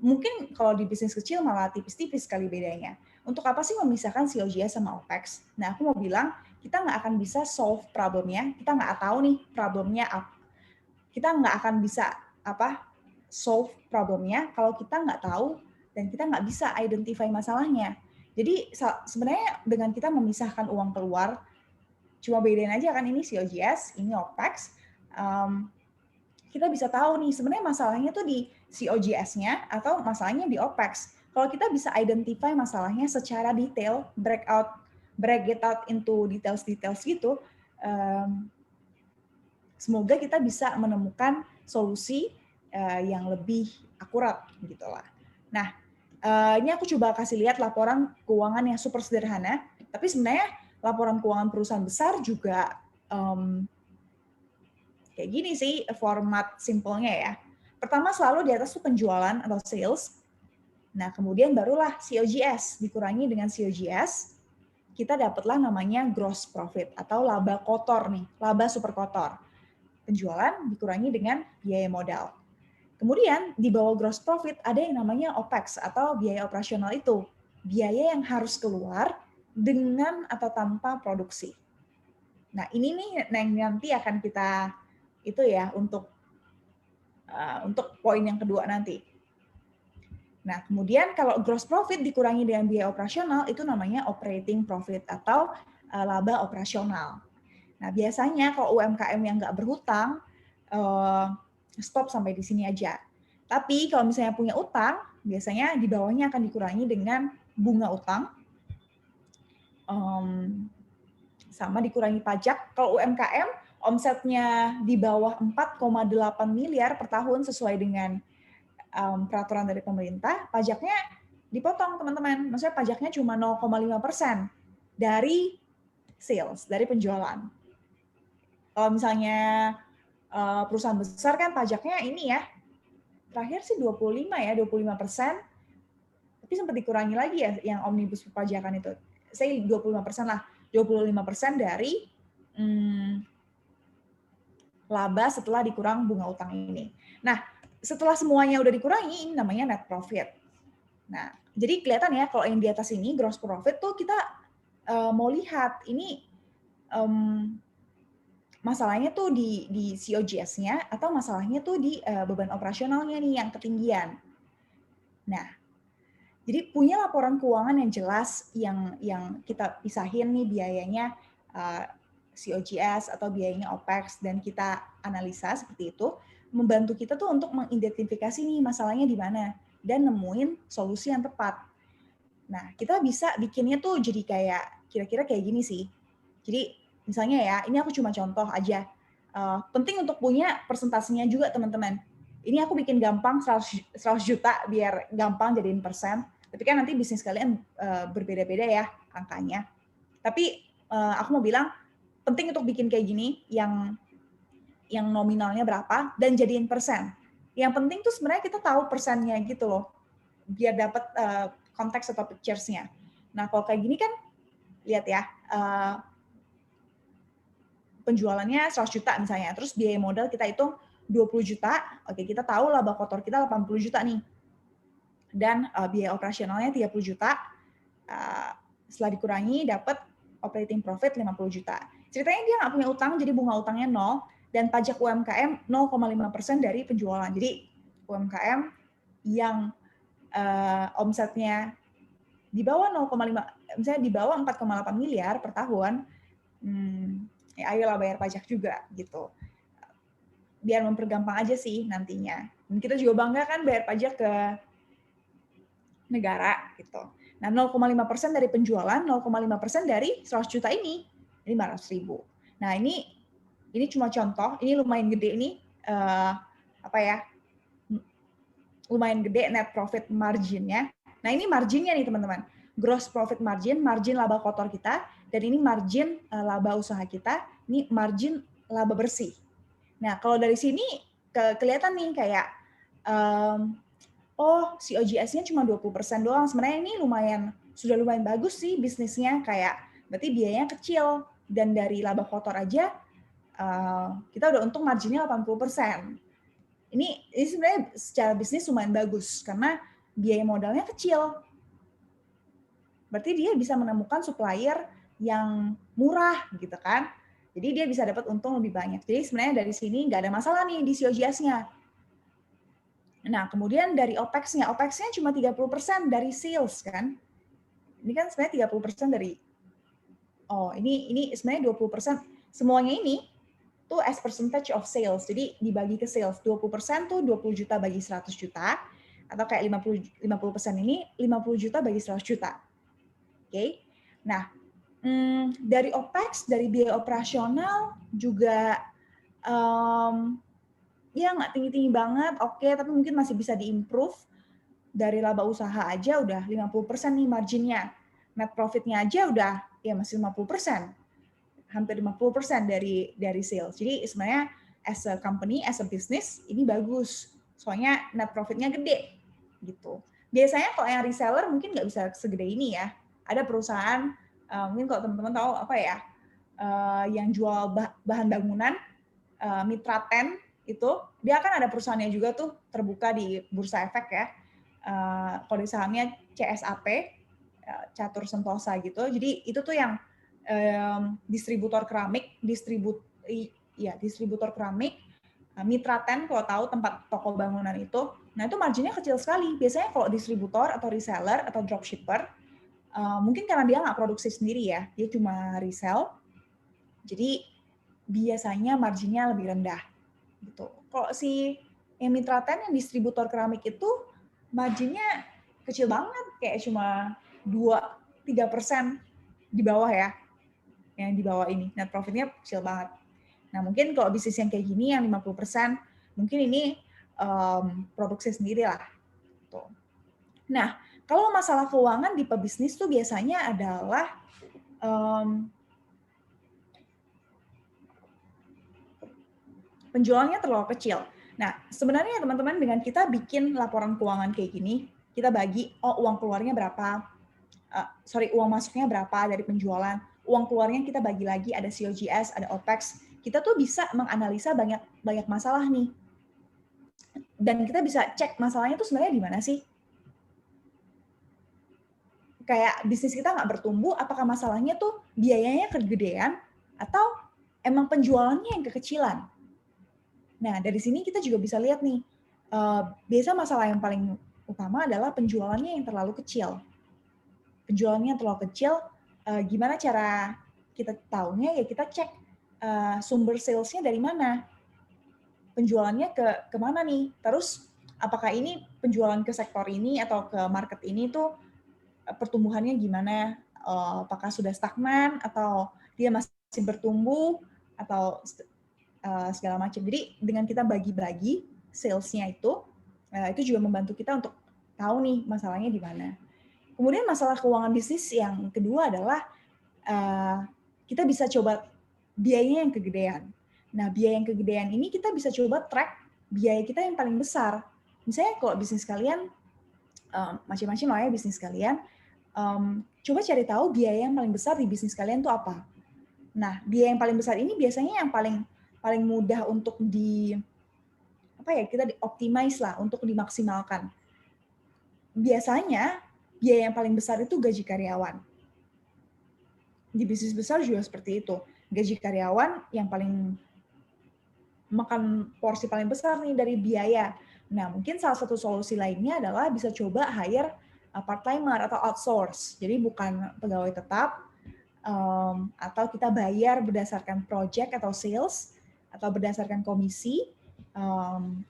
Mungkin kalau di bisnis kecil malah tipis-tipis sekali bedanya. Untuk apa sih memisahkan COGS sama OPEX? Nah, aku mau bilang, kita nggak akan bisa solve problemnya, kita nggak tahu nih problemnya apa. Kita nggak akan bisa solve problemnya kalau kita nggak tahu dan kita nggak bisa identify masalahnya. Jadi sebenarnya dengan kita memisahkan uang keluar, cuma bedain aja kan ini COGS, ini OPEX, kita bisa tahu nih sebenarnya masalahnya tuh di COGS-nya atau masalahnya di OPEX. Kalau kita bisa identify masalahnya secara detail, break it out into details gitu, semoga kita bisa menemukan solusi yang lebih akurat gitulah. Nah, ini aku coba kasih lihat laporan keuangan yang super sederhana, tapi sebenarnya laporan keuangan perusahaan besar juga kayak gini sih format simpelnya ya. Pertama selalu di atas tuh penjualan atau sales. Nah, kemudian barulah COGS, dikurangi dengan COGS, kita dapatlah namanya gross profit atau laba kotor nih, laba super kotor. Penjualan dikurangi dengan biaya modal. Kemudian di bawah gross profit ada yang namanya OPEX atau biaya operasional itu. Biaya yang harus keluar dengan atau tanpa produksi. Nah, ini nih yang nanti akan kita itu ya untuk poin yang kedua nanti. Nah, kemudian kalau gross profit dikurangi dengan biaya operasional itu namanya operating profit atau laba operasional. Nah, biasanya kalau UMKM yang nggak berhutang, stop sampai di sini aja. Tapi kalau misalnya punya utang, biasanya di bawahnya akan dikurangi dengan bunga utang, sama dikurangi pajak. Kalau UMKM, omsetnya di bawah 4,8 miliar per tahun sesuai dengan peraturan dari pemerintah, pajaknya dipotong teman-teman. Maksudnya pajaknya cuma 0,5% dari sales, dari penjualan. Kalau misalnya perusahaan besar kan pajaknya ini ya, terakhir sih 25%, tapi sempat dikurangi lagi ya yang omnibus perpajakan itu. Saya 25% lah, 25% dari laba setelah dikurang bunga utang ini. Nah, setelah semuanya udah dikurangi, ini namanya net profit. Nah, jadi kelihatan ya kalau yang di atas ini gross profit tuh kita mau lihat ini masalahnya tuh di COGS-nya atau masalahnya tuh di beban operasionalnya nih yang ketinggian. Nah, jadi punya laporan keuangan yang jelas yang kita pisahin nih biayanya COGS atau biayanya OPEX dan kita analisa seperti itu, membantu kita tuh untuk mengidentifikasi nih masalahnya di mana dan nemuin solusi yang tepat. Nah, kita bisa bikinnya tuh jadi kayak kira-kira kayak gini sih. Jadi misalnya ya, ini aku cuma contoh aja. Penting untuk punya persentasenya juga teman-teman. Ini aku bikin gampang 100 juta biar gampang jadiin persen. Tapi kan nanti bisnis kalian berbeda-beda ya angkanya. Tapi aku mau bilang penting untuk bikin kayak gini yang nominalnya berapa dan jadiin persen. Yang penting tuh sebenarnya kita tahu persennya gitu loh. Biar dapat konteks atau pictures-nya. Nah, kalau kayak gini kan, lihat ya, penjualannya 100 juta misalnya, terus biaya modal kita hitung 20 juta, oke kita tahu laba kotor kita 80 juta nih. Dan biaya operasionalnya 30 juta, setelah dikurangi dapat operating profit 50 juta. Ceritanya dia nggak punya utang, jadi bunga utangnya 0, dan pajak UMKM 0,5% dari penjualan. Jadi UMKM yang omsetnya di bawah 0,5, misalnya di bawah 4,8 miliar per tahun, ya ayolah bayar pajak juga gitu. Biar mempergampang aja sih nantinya. Dan kita juga bangga kan bayar pajak ke negara gitu. Nah, 0,5% dari penjualan, 0,5% dari 100 juta ini 500.000. Nah, ini cuma contoh, ini lumayan gede ini lumayan gede net profit marginnya. Nah, ini marginnya nih teman-teman. Gross profit margin, margin laba kotor kita, dan ini margin laba usaha kita, ini margin laba bersih. Nah, kalau dari sini kelihatan nih kayak si OGS-nya cuma 20% doang. Sebenarnya ini sudah lumayan bagus sih bisnisnya, kayak berarti biayanya kecil, dan dari laba kotor aja kita udah untung marginnya 80%. Ini sebenarnya secara bisnis lumayan bagus karena biaya modalnya kecil. Berarti dia bisa menemukan supplier yang murah gitu kan. Jadi dia bisa dapat untung lebih banyak. Jadi sebenarnya dari sini nggak ada masalah nih di COGS-nya. Nah, kemudian dari OPEX-nya. OPEX-nya cuma 30% dari sales kan. Ini kan sebenarnya 30% dari ini sebenarnya 20%. Semuanya ini tuh as percentage of sales. Jadi dibagi ke sales. 20% tuh 20 juta bagi 100 juta. Atau kayak 50% ini 50 juta bagi 100 juta. Oke. Nah, dari OPEX, dari biaya operasional juga ya nggak tinggi-tinggi banget, oke, tapi mungkin masih bisa diimprove. Dari laba usaha aja udah 50% nih marginnya. Net profitnya aja udah ya masih 50%. Hampir 50% dari sales. Jadi sebenarnya as a company, as a business, ini bagus. Soalnya net profitnya gede. Gitu. Biasanya kalau yang reseller mungkin nggak bisa segede ini ya. Ada perusahaan, mungkin kalau teman-teman tahu yang jual bahan bangunan, Mitra 10 itu, dia kan ada perusahaannya juga tuh terbuka di Bursa Efek ya. Kode sahamnya CSAP, Catur Sentosa gitu. Jadi itu tuh yang distributor keramik, distributor keramik, Mitra 10 kalau tahu tempat toko bangunan itu. Nah, itu marginnya kecil sekali. Biasanya kalau distributor atau reseller atau dropshipper, mungkin karena dia nggak produksi sendiri ya, dia cuma resell. Jadi biasanya marginnya lebih rendah. Gitu. Kalau si yang Mitra 10 yang distributor keramik itu marginnya kecil banget, kayak cuma 2-3% di bawah ya. Yang di bawah ini, net profitnya kecil banget. Nah, mungkin kalau bisnis yang kayak gini yang 50%, mungkin ini produksi sendiri lah. Tuh. Nah, kalau masalah keuangan di pebisnis tuh biasanya adalah penjualannya terlalu kecil. Nah, sebenarnya teman-teman dengan kita bikin laporan keuangan kayak gini, kita bagi, uang keluarnya berapa, uang masuknya berapa dari penjualan, uang keluarnya kita bagi lagi, ada COGS, ada OPEX, kita tuh bisa menganalisa banyak masalah nih. Dan kita bisa cek masalahnya tuh sebenarnya di mana sih? Kayak bisnis kita nggak bertumbuh, apakah masalahnya tuh biayanya kegedean, atau emang penjualannya yang kekecilan? Nah, dari sini kita juga bisa lihat nih, biasa masalah yang paling utama adalah penjualannya yang terlalu kecil. Penjualannya yang terlalu kecil, gimana cara kita tahunya? Ya kita cek sumber salesnya dari mana. Penjualannya ke mana nih? Terus apakah ini penjualan ke sektor ini atau ke market ini tuh pertumbuhannya gimana? Apakah sudah stagnan atau dia masih bertumbuh atau segala macam. Jadi dengan kita bagi-bagi sales-nya itu juga membantu kita untuk tahu nih masalahnya di mana. Kemudian masalah keuangan bisnis yang kedua adalah kita bisa coba biayanya yang kegedean. Nah, biaya yang kegedean ini kita bisa coba track biaya kita yang paling besar. Misalnya kalau bisnis kalian macam-macam lah ya bisnis kalian. Coba cari tahu biaya yang paling besar di bisnis kalian tuh apa. Nah, biaya yang paling besar ini biasanya yang paling mudah untuk kita di-optimize lah, untuk dimaksimalkan. Biasanya biaya yang paling besar itu gaji karyawan. Di bisnis besar juga seperti itu. Gaji karyawan yang paling makan porsi paling besar nih dari biaya. Nah, mungkin salah satu solusi lainnya adalah bisa coba hire part-timer atau outsource. Jadi bukan pegawai tetap, atau kita bayar berdasarkan project atau sales, atau berdasarkan komisi.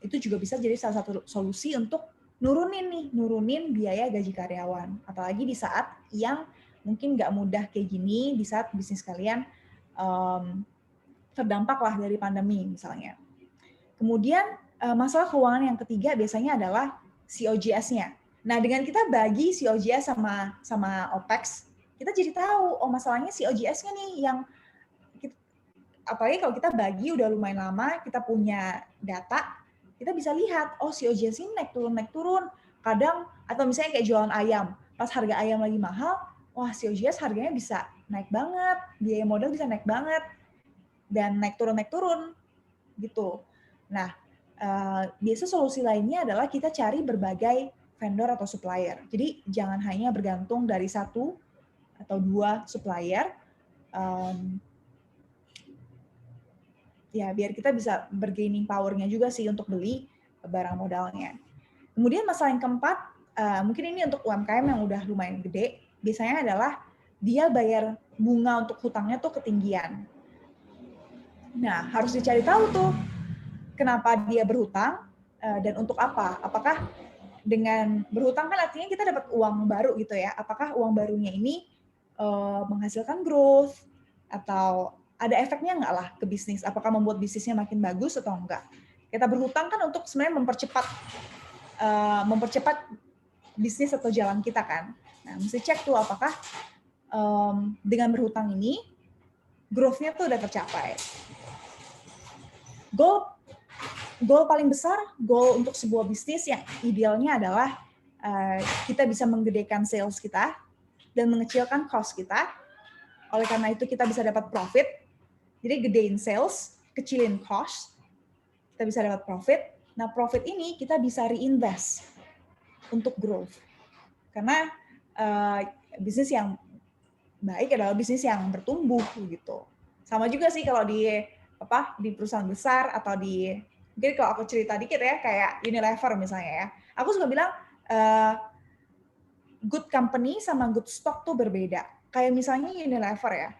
Itu juga bisa jadi salah satu solusi untuk nurunin biaya gaji karyawan. Apalagi di saat yang mungkin nggak mudah kayak gini, di saat bisnis kalian terdampak lah dari pandemi misalnya. Kemudian masalah keuangan yang ketiga biasanya adalah COGS-nya. Nah, dengan kita bagi COGS sama OPEX, kita jadi tahu, masalahnya COGS-nya nih yang apalagi kalau kita bagi udah lumayan lama, kita punya data, kita bisa lihat, COGS ini naik turun. Kadang, atau misalnya kayak jualan ayam, pas harga ayam lagi mahal, COGS harganya bisa naik banget, biaya modal bisa naik banget, dan naik turun, gitu. Nah, biasa solusi lainnya adalah kita cari berbagai vendor atau supplier. Jadi, jangan hanya bergantung dari satu atau dua supplier, ya biar kita bisa bergaining power-nya juga sih untuk beli barang modalnya. Kemudian masalah yang keempat, mungkin ini untuk UMKM yang udah lumayan gede, biasanya adalah dia bayar bunga untuk hutangnya tuh ketinggian. Nah, harus dicari tahu tuh kenapa dia berhutang dan untuk apa. Apakah dengan berhutang kan artinya kita dapat uang baru gitu ya. Apakah uang barunya ini menghasilkan growth atau ada efeknya nggak lah ke bisnis? Apakah membuat bisnisnya makin bagus atau enggak? Kita berhutang kan untuk sebenarnya mempercepat bisnis atau jalan kita kan. Nah, mesti cek tuh apakah dengan berhutang ini growth-nya tuh udah tercapai. Goal paling besar, goal untuk sebuah bisnis yang idealnya adalah kita bisa menggedekan sales kita dan mengecilkan cost kita. Oleh karena itu kita bisa dapat profit. Jadi gedein sales, kecilin cost, kita bisa dapat profit. Nah, profit ini kita bisa reinvest untuk growth. Karena bisnis yang baik adalah bisnis yang bertumbuh gitu. Sama juga sih kalau di perusahaan besar atau mungkin kalau aku cerita dikit ya kayak Unilever misalnya ya. Aku suka bilang good company sama good stock tuh berbeda. Kayak misalnya Unilever ya.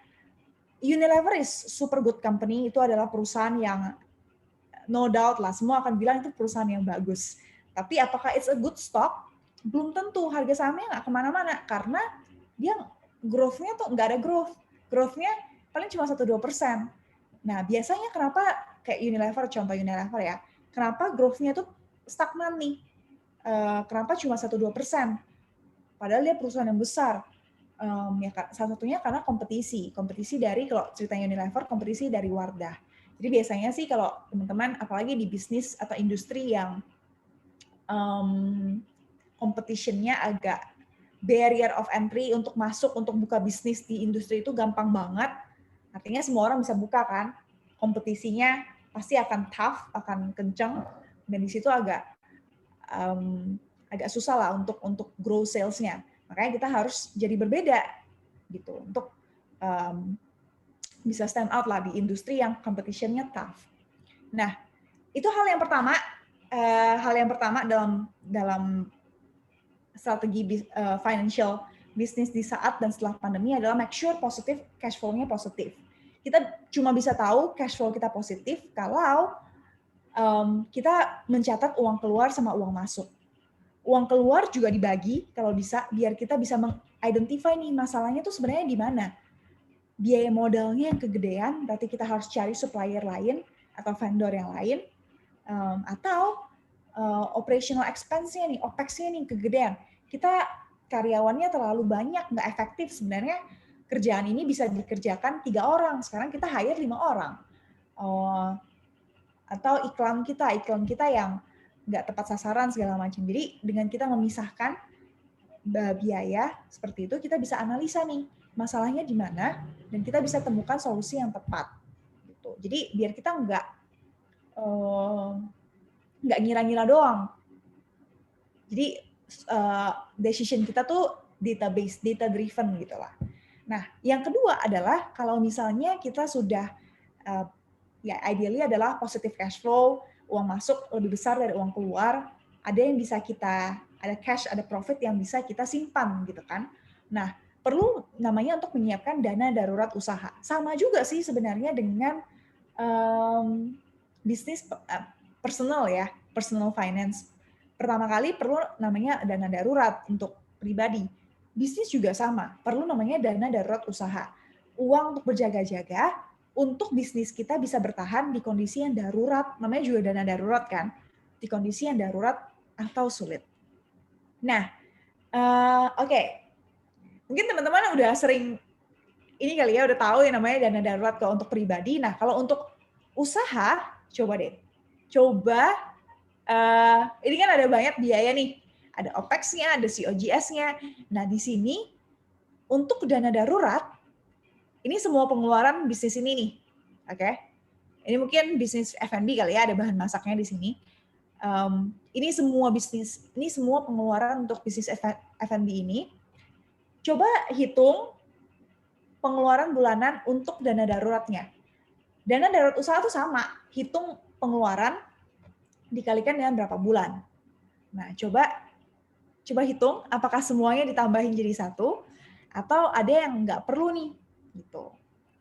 Unilever is super good company, itu adalah perusahaan yang no doubt lah, semua akan bilang itu perusahaan yang bagus. Tapi apakah it's a good stock? Belum tentu, harga sahamnya nggak kemana-mana, karena dia growth-nya tuh nggak ada growth. Growth-nya paling cuma 1-2%. Nah, biasanya kenapa kayak Unilever, contoh Unilever ya, kenapa growth-nya tuh stagnan nih? Kenapa cuma 1-2%? Padahal dia perusahaan yang besar. Salah satunya karena kompetisi dari, kalau ceritanya Unilever, kompetisi dari Wardah. Jadi biasanya sih kalau teman-teman, apalagi di bisnis atau industri yang competition-nya agak barrier of entry untuk masuk, untuk buka bisnis di industri itu gampang banget. Artinya semua orang bisa buka kan, kompetisinya pasti akan tough, akan kencang, dan di situ agak susah lah untuk grow sales-nya. Makanya kita harus jadi berbeda gitu untuk bisa stand out lah di industri yang competition-nya tough. Nah, itu hal yang pertama. Dalam strategi financial business di saat dan setelah pandemi adalah make sure positif, cash flow-nya positif. Kita cuma bisa tahu cash flow kita positif kalau kita mencatat uang keluar sama uang masuk. Uang keluar juga dibagi kalau bisa, biar kita bisa meng-identify nih masalahnya tuh sebenarnya di mana. Biaya modalnya yang kegedean, berarti kita harus cari supplier lain atau vendor yang lain, atau operational expense-nya nih, OPEX-nya nih kegedean. Kita karyawannya terlalu banyak, nggak efektif sebenarnya. Kerjaan ini bisa dikerjakan 3 orang, sekarang kita hire 5 orang. Atau iklan kita yang nggak tepat sasaran segala macam. Jadi dengan kita memisahkan biaya seperti itu, kita bisa analisa nih masalahnya di mana dan kita bisa temukan solusi yang tepat. Gitu. Jadi biar kita nggak ngira-ngira doang. Jadi decision kita tuh database, data driven gitu lah. Nah, yang kedua adalah kalau misalnya kita sudah ya ideally adalah positive cash flow, uang masuk lebih besar dari uang keluar, ada yang bisa ada cash, ada profit yang bisa kita simpan gitu kan. Nah, perlu namanya untuk menyiapkan dana darurat usaha. Sama juga sih sebenarnya dengan bisnis personal ya, personal finance. Pertama kali perlu namanya dana darurat untuk pribadi. Bisnis juga sama, perlu namanya dana darurat usaha. Uang untuk berjaga-jaga, untuk bisnis kita bisa bertahan di kondisi yang darurat, namanya juga dana darurat kan, di kondisi yang darurat atau sulit. Nah, oke. Mungkin teman-teman udah sering, ini kali ya, udah tahu yang namanya dana darurat kalau untuk pribadi. Nah, kalau untuk usaha, coba deh. Ini kan ada banyak biaya nih. Ada OPEX-nya, ada COGS-nya. Nah, di sini, untuk dana darurat, ini semua pengeluaran bisnis ini nih. Oke. Ini mungkin bisnis F&B kali ya, ada bahan masaknya di sini. Ini semua pengeluaran untuk bisnis F&B ini. Coba hitung pengeluaran bulanan untuk dana daruratnya. Dana darurat usaha itu sama, hitung pengeluaran dikalikan dengan berapa bulan. Nah, coba hitung apakah semuanya ditambahin jadi satu atau ada yang nggak perlu nih, gitu.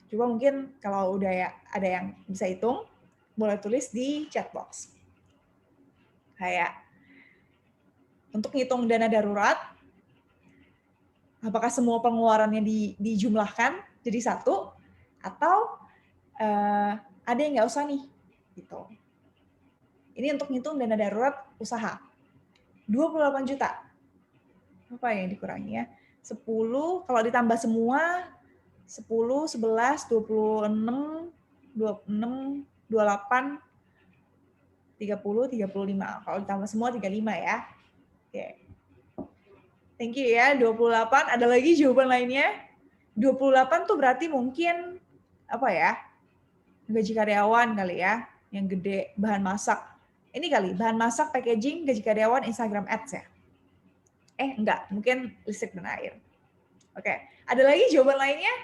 Coba mungkin kalau udah ya ada yang bisa hitung, boleh tulis di chat box. Kayak untuk ngitung dana darurat, apakah semua pengeluarannya dijumlahkan jadi satu atau ada yang nggak usah nih, gitu. Ini untuk ngitung dana darurat usaha. 28 juta. Apa yang dikurangi ya? 10, kalau ditambah semua, 10, 11, 26, 26, 28, 30, 35. Kalau ditambah semua 35 ya. Oke. Thank you ya, 28. Ada lagi jawaban lainnya? 28 tuh berarti mungkin, apa ya, gaji karyawan kali ya, yang gede, bahan masak. Ini kali, bahan masak, packaging, gaji karyawan, Instagram Ads ya. Enggak, mungkin listrik dan air. Oke, ada lagi jawaban lainnya?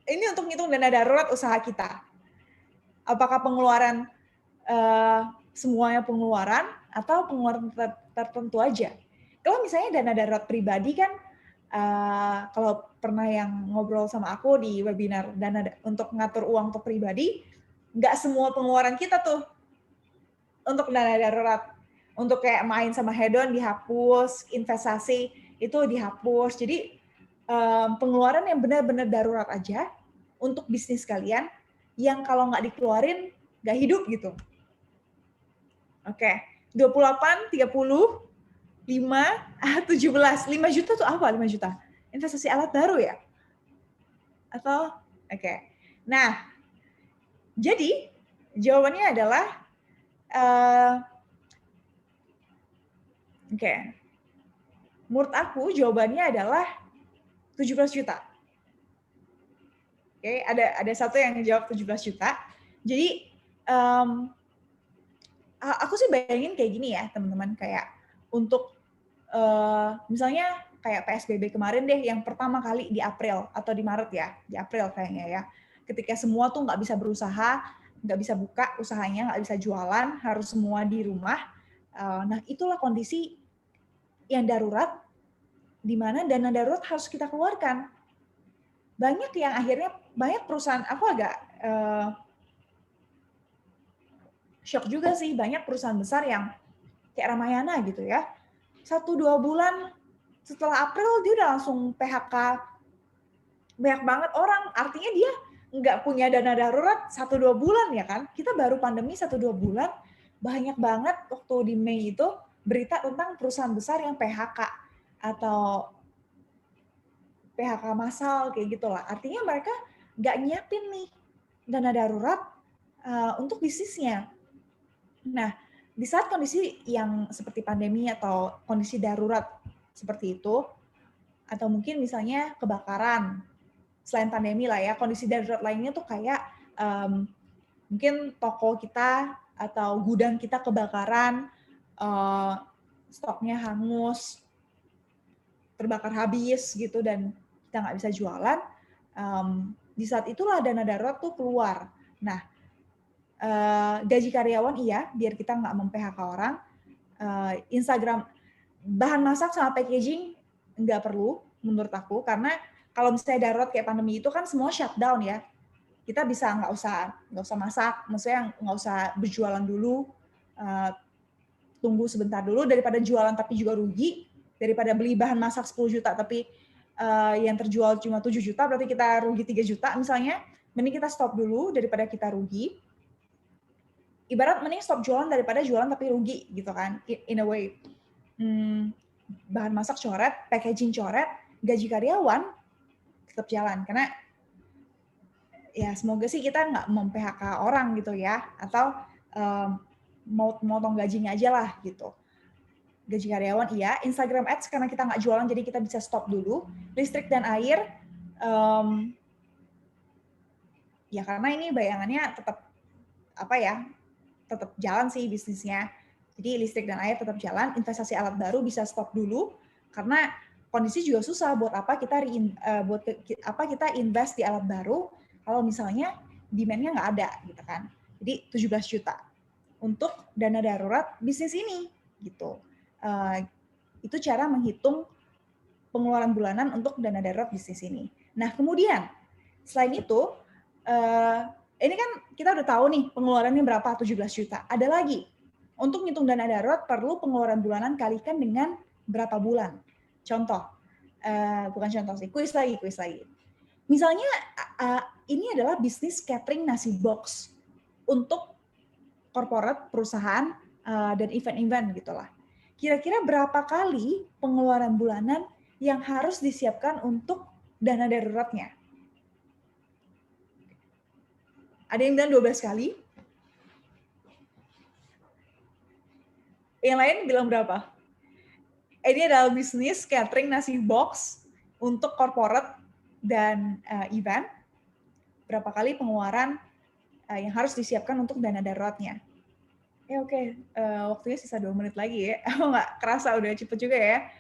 Ini untuk ngitung dana darurat usaha kita. Apakah pengeluaran, semuanya pengeluaran, atau pengeluaran tertentu aja? Kalau misalnya dana darurat pribadi kan, kalau pernah yang ngobrol sama aku di webinar dana untuk ngatur uang untuk pribadi, nggak semua pengeluaran kita tuh untuk dana darurat. Untuk kayak main sama hedon dihapus, investasi itu dihapus. Jadi pengeluaran yang benar-benar darurat aja untuk bisnis kalian yang kalau nggak dikeluarin nggak hidup gitu. Oke, 28, 30, 5, 17. 5 juta tuh apa 5 juta? Investasi alat baru ya? Atau, oke. Nah, jadi jawabannya adalah, oke. Menurut aku jawabannya adalah 17 juta. Oke, ada satu yang jawab 17 juta. Jadi aku sih bayangin kayak gini ya, teman-teman, kayak untuk misalnya kayak PSBB kemarin deh yang pertama kali di April atau di Maret ya, di April kayaknya ya. Ketika semua tuh nggak bisa berusaha, nggak bisa buka usahanya, nggak bisa jualan, harus semua di rumah. Nah, itulah kondisi yang darurat, di mana dana darurat harus kita keluarkan. Banyak yang akhirnya, banyak perusahaan, aku agak shock juga sih, banyak perusahaan besar yang kayak Ramayana gitu ya, 1-2 bulan setelah April dia udah langsung PHK banyak banget orang, artinya dia nggak punya dana darurat 1-2 bulan ya kan. Kita baru pandemi 1-2 bulan, banyak banget waktu di Mei itu berita tentang perusahaan besar yang PHK atau PHK massal kayak gitulah. Artinya mereka nggak nyiapin nih dana darurat untuk bisnisnya. Nah, di saat kondisi yang seperti pandemi atau kondisi darurat seperti itu, atau mungkin misalnya kebakaran, selain pandemi lah ya, kondisi darurat lainnya tuh kayak mungkin toko kita atau gudang kita kebakaran, stoknya hangus, terbakar habis gitu, dan kita nggak bisa jualan, di saat itulah dana darurat tuh keluar. Nah, gaji karyawan iya, biar kita nggak mem-PHK orang. Instagram, bahan masak sama packaging nggak perlu menurut aku, karena kalau misalnya darurat kayak pandemi itu kan semua shutdown ya. Kita bisa nggak usah masak, maksudnya nggak usah berjualan dulu, tunggu sebentar dulu daripada jualan tapi juga rugi, daripada beli bahan masak 10 juta tapi yang terjual cuma 7 juta, berarti kita rugi 3 juta misalnya, mending kita stop dulu daripada kita rugi. Ibarat mending stop jualan daripada jualan tapi rugi gitu kan, in a way. Bahan masak coret, packaging coret, gaji karyawan tetap jalan, karena ya semoga sih kita nggak mem-PHK orang gitu ya, atau mau motong gajinya aja lah gitu. Gaji karyawan iya, Instagram Ads karena kita nggak jualan jadi kita bisa stop dulu. Listrik dan air, ya karena ini bayangannya tetap tetap jalan sih bisnisnya. Jadi listrik dan air tetap jalan, investasi alat baru bisa stop dulu karena kondisi juga susah. Buat apa kita invest di alat baru kalau misalnya demand-nya nggak ada gitu kan. Jadi 17 juta untuk dana darurat bisnis ini gitu. Itu cara menghitung pengeluaran bulanan untuk dana darurat bisnis ini. Nah kemudian selain itu, ini kan kita udah tahu nih pengeluarannya berapa, 17 juta. Ada lagi, untuk ngitung dana darurat perlu pengeluaran bulanan kalikan dengan berapa bulan. Contoh, bukan contoh sih, kuis lagi. Misalnya ini adalah bisnis catering nasi box untuk corporate, perusahaan, dan event-event gitulah. Kira-kira berapa kali pengeluaran bulanan yang harus disiapkan untuk dana daruratnya? Ada yang bilang 12 kali. Yang lain bilang berapa? Ini adalah bisnis catering nasi box untuk corporate dan event. Berapa kali pengeluaran yang harus disiapkan untuk dana daruratnya? Oke. Waktunya sisa 2 menit lagi ya. Nggak kerasa udah cepet juga ya.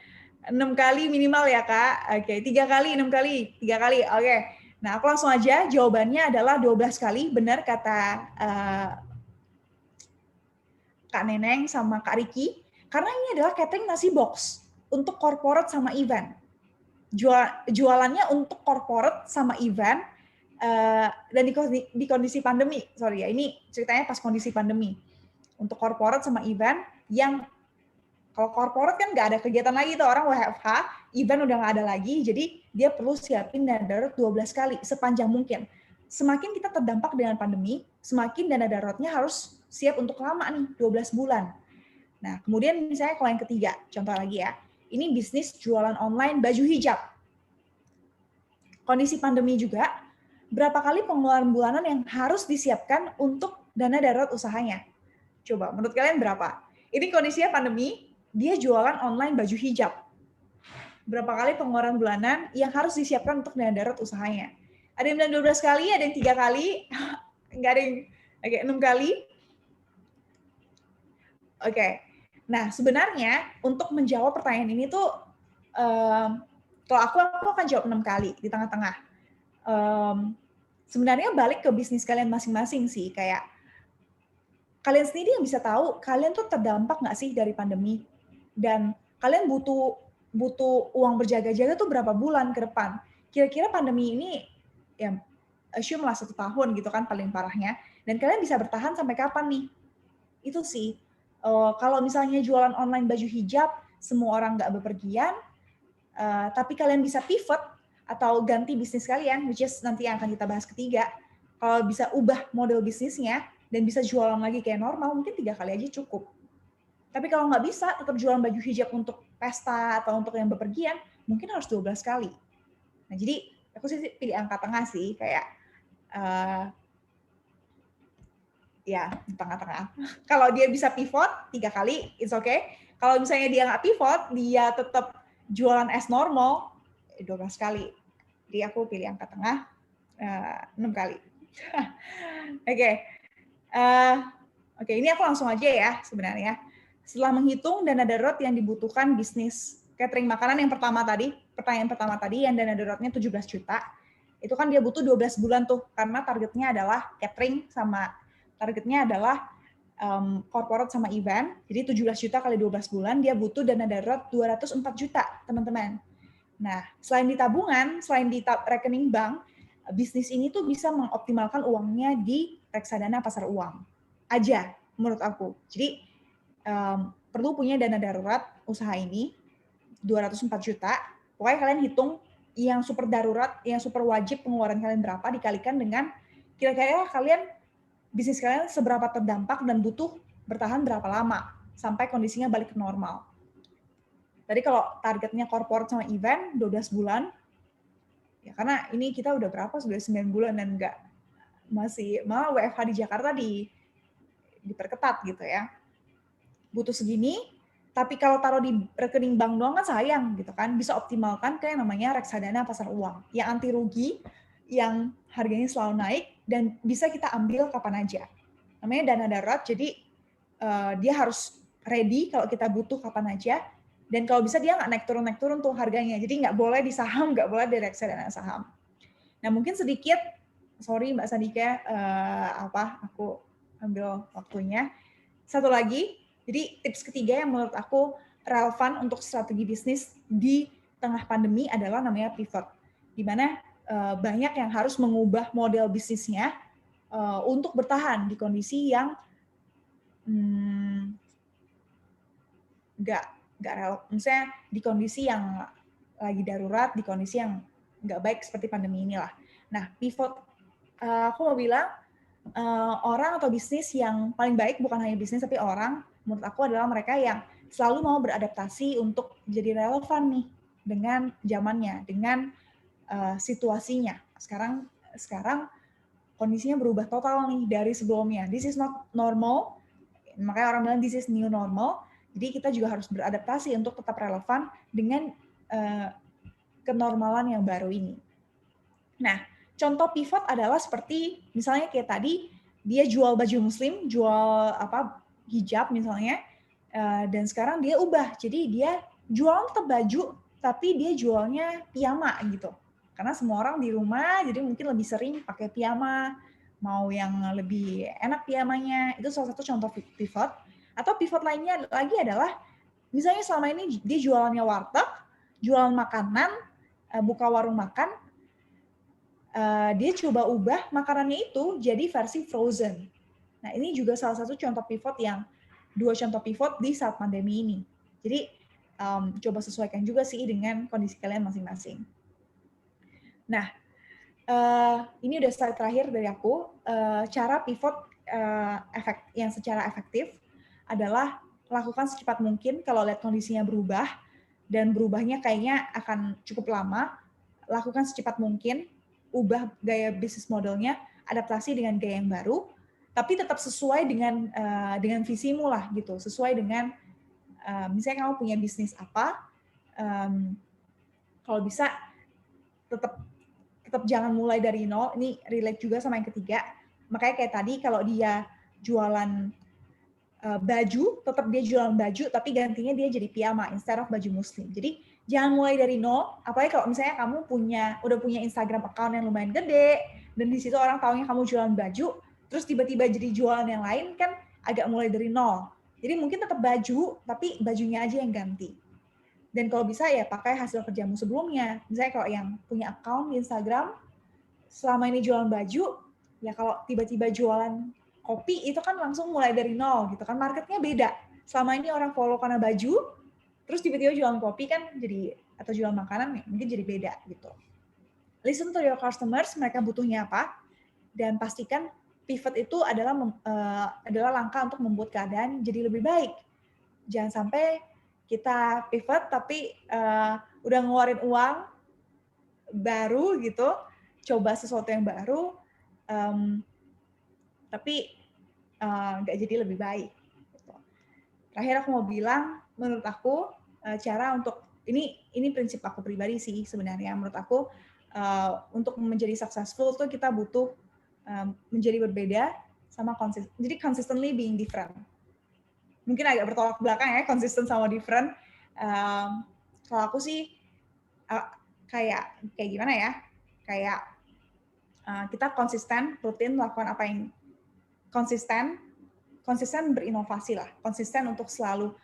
6 kali minimal ya Kak. Oke, 3 kali, 6 kali, 3 kali. Oke. Nah, aku langsung aja, jawabannya adalah 12 kali, benar kata Kak Neneng sama Kak Riki, karena ini adalah catering nasi box untuk corporate sama event. Jualannya untuk corporate sama event, dan di kondisi pandemi, sorry ya, ini ceritanya pas kondisi pandemi. Untuk corporate sama event yang, kalau corporate kan nggak ada kegiatan lagi tuh, orang WFH, event udah nggak ada lagi, jadi dia perlu siapin dana darurat 12 kali, sepanjang mungkin. Semakin kita terdampak dengan pandemi, semakin dana daruratnya harus siap untuk lama nih, 12 bulan. Nah, kemudian misalnya kalau yang ketiga, contoh lagi ya, ini bisnis jualan online baju hijab. Kondisi pandemi juga, berapa kali pengeluaran bulanan yang harus disiapkan untuk dana darurat usahanya? Coba, menurut kalian berapa? Ini kondisinya pandemi, dia jualan online baju hijab. Berapa kali pengeluaran bulanan yang harus disiapkan untuk dana darurat usahanya? Ada yang bilang 12 kali, ada yang 3 kali, nggak ada yang, oke, 6 kali. Oke, nah sebenarnya untuk menjawab pertanyaan ini tuh, kalau aku akan jawab 6 kali di tengah-tengah. Sebenarnya balik ke bisnis kalian masing-masing sih, kayak kalian sendiri yang bisa tahu kalian tuh terdampak nggak sih dari pandemi, dan kalian butuh uang berjaga-jaga tuh berapa bulan ke depan. Kira-kira pandemi ini ya assume lah 1 tahun gitu kan paling parahnya, dan kalian bisa bertahan sampai kapan nih? Itu sih. Kalau misalnya jualan online baju hijab, semua orang nggak bepergian, tapi kalian bisa pivot atau ganti bisnis kalian, which is nanti yang akan kita bahas ketiga. Kalau bisa ubah model bisnisnya dan bisa jualan lagi kayak normal, mungkin 3 kali aja cukup. Tapi kalau nggak bisa, tetap jualan baju hijab untuk pesta atau untuk yang bepergian, mungkin harus 12 kali. Nah, jadi aku sih pilih angka tengah sih, kayak ya di tengah-tengah. Kalau dia bisa pivot 3 kali, it's okay. Kalau misalnya dia nggak pivot, dia tetap jualan as normal, 12 kali. Jadi aku pilih angka tengah, 6 kali. Oke. Oke, ini aku langsung aja ya sebenarnya. Setelah menghitung dana darurat yang dibutuhkan bisnis catering makanan yang pertama tadi, pertanyaan pertama tadi yang dana daruratnya 17 juta, itu kan dia butuh 12 bulan tuh, karena targetnya adalah catering sama targetnya adalah corporate sama event. Jadi 17 juta kali 12 bulan, dia butuh dana darurat 204 juta, teman-teman. Nah, selain di tabungan, selain di rekening bank, bisnis ini tuh bisa mengoptimalkan uangnya di reksadana pasar uang aja, menurut aku. Jadi, perlu punya dana darurat usaha ini, 204 juta. Pokoknya kalian hitung yang super darurat, yang super wajib pengeluaran kalian berapa, dikalikan dengan kira-kira kalian, bisnis kalian seberapa terdampak dan butuh bertahan berapa lama sampai kondisinya balik ke normal. Tadi kalau targetnya corporate sama event 12 bulan, ya karena ini kita udah berapa, sudah 9 bulan dan enggak, masih, malah WFH di Jakarta diperketat gitu ya. Butuh segini, tapi kalau taruh di rekening bank doang kan sayang gitu kan, bisa optimalkan ke yang namanya reksadana pasar uang, yang anti rugi, yang harganya selalu naik, dan bisa kita ambil kapan aja. Namanya dana darurat, jadi dia harus ready kalau kita butuh kapan aja, dan kalau bisa dia nggak naik turun tuh harganya, jadi nggak boleh di saham, nggak boleh di reksadana saham. Nah mungkin sedikit, sorry Mbak Sandika, aku ambil waktunya. Satu lagi, jadi tips ketiga yang menurut aku relevan untuk strategi bisnis di tengah pandemi adalah namanya pivot, di mana banyak yang harus mengubah model bisnisnya untuk bertahan di kondisi yang nggak relevan, misalnya di kondisi yang lagi darurat, di kondisi yang nggak baik seperti pandemi inilah. Nah, pivot, aku mau bilang orang atau bisnis yang paling baik, bukan hanya bisnis tapi orang, menurut aku adalah mereka yang selalu mau beradaptasi untuk jadi relevan nih dengan zamannya, dengan situasinya. Sekarang kondisinya berubah total nih dari sebelumnya. This is not normal, makanya orang bilang this is new normal. Jadi kita juga harus beradaptasi untuk tetap relevan dengan kenormalan yang baru ini. Nah, contoh pivot adalah seperti misalnya kayak tadi, dia jual baju muslim, jual hijab misalnya, dan sekarang dia ubah, jadi dia jual tetap baju, tapi dia jualnya piyama gitu. Karena semua orang di rumah, jadi mungkin lebih sering pakai piyama, mau yang lebih enak piyamanya, itu salah satu contoh pivot. Atau pivot lainnya lagi adalah, misalnya selama ini dia jualannya warteg, jualan makanan, buka warung makan, dia coba ubah makanannya itu jadi versi frozen. Nah, ini juga salah satu contoh pivot dua contoh pivot di saat pandemi ini. Jadi, coba sesuaikan juga sih dengan kondisi kalian masing-masing. Nah, ini udah slide terakhir dari aku. Cara pivot yang secara efektif adalah lakukan secepat mungkin kalau lihat kondisinya berubah, dan berubahnya kayaknya akan cukup lama, lakukan secepat mungkin, ubah gaya bisnis modelnya, adaptasi dengan gaya yang baru, tapi tetap sesuai dengan visimu lah gitu, sesuai dengan misalnya kamu punya bisnis apa, kalau bisa tetap jangan mulai dari nol. Ini relate juga sama yang ketiga. Makanya kayak tadi kalau dia jualan baju, tetap dia jualan baju, tapi gantinya dia jadi piyama instead of baju muslim. Jadi jangan mulai dari nol, apalagi kalau misalnya kamu udah punya Instagram account yang lumayan gede, dan di situ orang taunya kamu jualan baju, terus tiba-tiba jadi jualan yang lain, kan agak mulai dari nol. Jadi mungkin tetap baju, tapi bajunya aja yang ganti. Dan kalau bisa ya pakai hasil kerjamu sebelumnya. Misalnya kalau yang punya account di Instagram, selama ini jualan baju, ya kalau tiba-tiba jualan kopi itu kan langsung mulai dari nol gitu kan, marketnya beda. Selama ini orang follow karena baju, terus tiba-tiba jualan kopi kan jadi, atau jualan makanan mungkin jadi beda gitu. Listen to your customers, mereka butuhnya apa, dan pastikan pivot itu adalah langkah untuk membuat keadaan jadi lebih baik. Jangan sampai kita pivot tapi udah ngeluarin uang baru gitu, coba sesuatu yang baru, tapi nggak jadi lebih baik. Gitu. Terakhir aku mau bilang, menurut aku cara untuk ini prinsip aku pribadi sih sebenarnya. Menurut aku untuk menjadi successful tuh kita butuh menjadi berbeda sama jadi consistently being different. Mungkin agak bertolak belakang ya, consistent sama different. Kalau aku sih kayak gimana ya? Kayak kita konsisten, rutin melakukan apa yang konsisten berinovasi lah, konsisten untuk selalu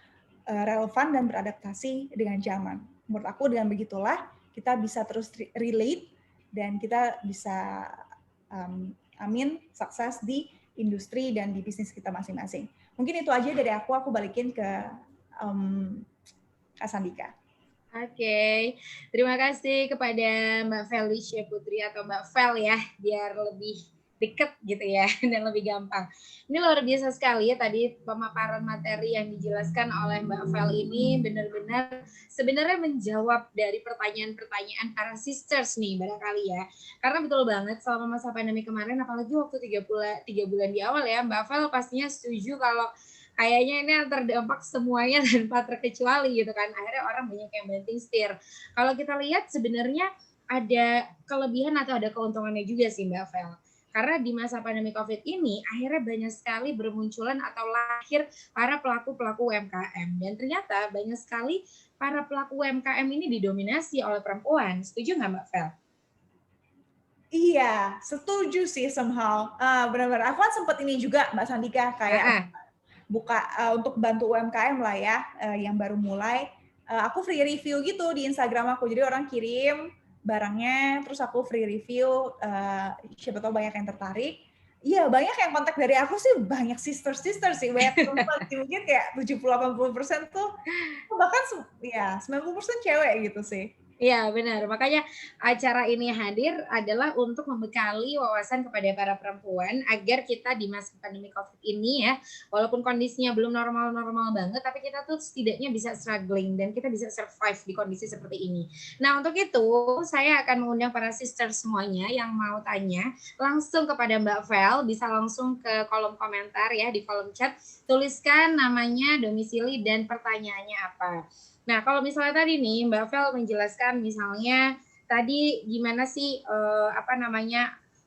relevan dan beradaptasi dengan zaman. Menurut aku dengan begitulah kita bisa terus relate dan kita bisa sukses di industri dan di bisnis kita masing-masing. Mungkin itu aja dari aku balikin ke Kak Sandika. Oke, terima kasih kepada Mbak Felicia Putri atau Mbak Fel ya, biar lebih deket gitu ya dan lebih gampang. Ini luar biasa sekali ya tadi pemaparan materi yang dijelaskan oleh Mbak Fel ini benar-benar sebenarnya menjawab dari pertanyaan-pertanyaan para sisters nih barangkali ya. Karena betul banget selama masa pandemi kemarin, apalagi waktu 3 bulan di awal ya, Mbak Fel pastinya setuju kalau kayaknya ini terdampak semuanya tanpa terkecuali gitu kan. Akhirnya orang banyak yang banting setir. Kalau kita lihat sebenarnya ada kelebihan atau ada keuntungannya juga sih Mbak Fel. Karena di masa pandemi COVID ini akhirnya banyak sekali bermunculan atau lahir para pelaku-pelaku UMKM. Dan ternyata banyak sekali para pelaku UMKM ini didominasi oleh perempuan. Setuju nggak Mbak Fel? Iya, setuju sih somehow. Benar-benar. Aku kan sempat ini juga Mbak Sandika kayak buka untuk bantu UMKM lah ya, yang baru mulai. Aku free review gitu di Instagram aku. Jadi orang kirim barangnya, terus aku free review, siapa tahu banyak yang tertarik. Iya, banyak yang kontak dari aku sih, banyak sister sih, banyak perempuan sih, mungkin kayak 70-80% tuh, bahkan ya 90% cewek gitu sih. Iya benar, makanya acara ini hadir adalah untuk membekali wawasan kepada para perempuan agar kita di masa pandemi COVID ini ya, walaupun kondisinya belum normal-normal banget, tapi kita tuh setidaknya bisa struggling dan kita bisa survive di kondisi seperti ini. Nah untuk itu saya akan mengundang para sister semuanya yang mau tanya langsung kepada Mbak Vel, bisa langsung ke kolom komentar ya, di kolom chat, tuliskan namanya, domisili, dan pertanyaannya apa. Nah, kalau misalnya tadi nih Mbak Vel menjelaskan misalnya tadi gimana sih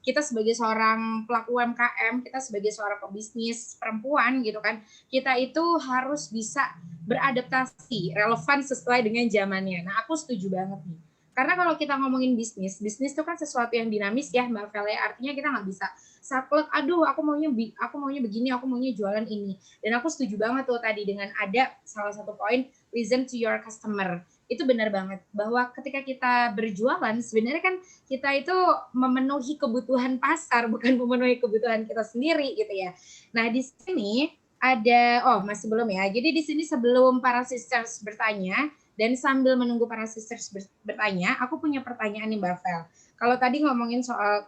kita sebagai seorang pelaku UMKM, kita sebagai seorang pebisnis perempuan gitu kan, kita itu harus bisa beradaptasi, relevan sesuai dengan zamannya. Nah, aku setuju banget nih. Karena kalau kita ngomongin bisnis itu kan sesuatu yang dinamis ya Mbak Vel, artinya kita nggak bisa saklek, aduh aku maunya begini, aku maunya jualan ini. Dan aku setuju banget tuh tadi dengan ada salah satu poin, listen to your customer. Itu benar banget bahwa ketika kita berjualan sebenarnya kan kita itu memenuhi kebutuhan pasar, bukan memenuhi kebutuhan kita sendiri gitu ya. Nah di sini ada, masih belum ya. Jadi di sini sebelum para sisters bertanya dan sambil menunggu para sisters bertanya, aku punya pertanyaan nih Mbak Vel. Kalau tadi ngomongin soal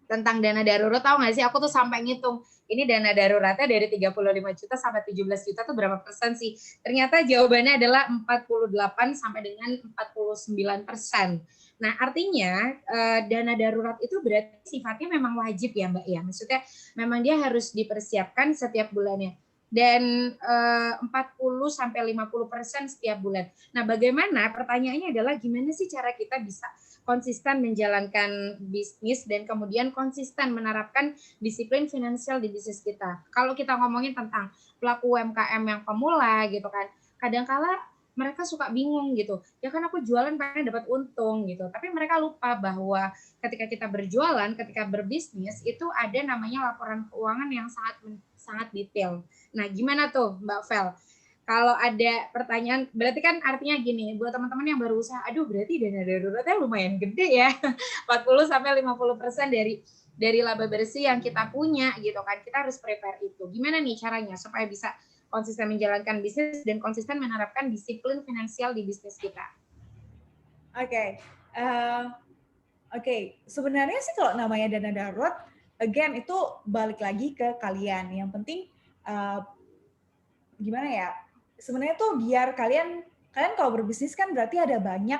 tentang dana darurat, tahu nggak sih aku tuh sampai ngitung ini dana daruratnya dari 35 juta sampai 17 juta tuh berapa persen sih? Ternyata jawabannya adalah 48 sampai dengan 49%. Nah artinya dana darurat itu berarti sifatnya memang wajib ya Mbak ya, maksudnya memang dia harus dipersiapkan setiap bulannya dan 40 sampai 50% setiap bulan. Nah bagaimana, pertanyaannya adalah gimana sih cara kita bisa konsisten menjalankan bisnis dan kemudian konsisten menerapkan disiplin finansial di bisnis kita. Kalau kita ngomongin tentang pelaku UMKM yang pemula gitu kan, kadangkala mereka suka bingung gitu. Ya kan aku jualan pengen dapat untung gitu. Tapi mereka lupa bahwa ketika kita berjualan, ketika berbisnis itu ada namanya laporan keuangan yang sangat detail. Nah, gimana tuh Mbak Vel? Kalau ada pertanyaan, berarti kan artinya gini, buat teman-teman yang baru usaha, aduh berarti dana daruratnya lumayan gede ya, 40-50% dari laba bersih yang kita punya gitu kan, kita harus prepare itu. Gimana nih caranya supaya bisa konsisten menjalankan bisnis dan konsisten menerapkan disiplin finansial di bisnis kita? Oke. Sebenarnya sih kalau namanya dana darurat, again itu balik lagi ke kalian. Yang penting gimana ya? Sebenarnya tuh biar kalian kalau berbisnis kan berarti ada banyak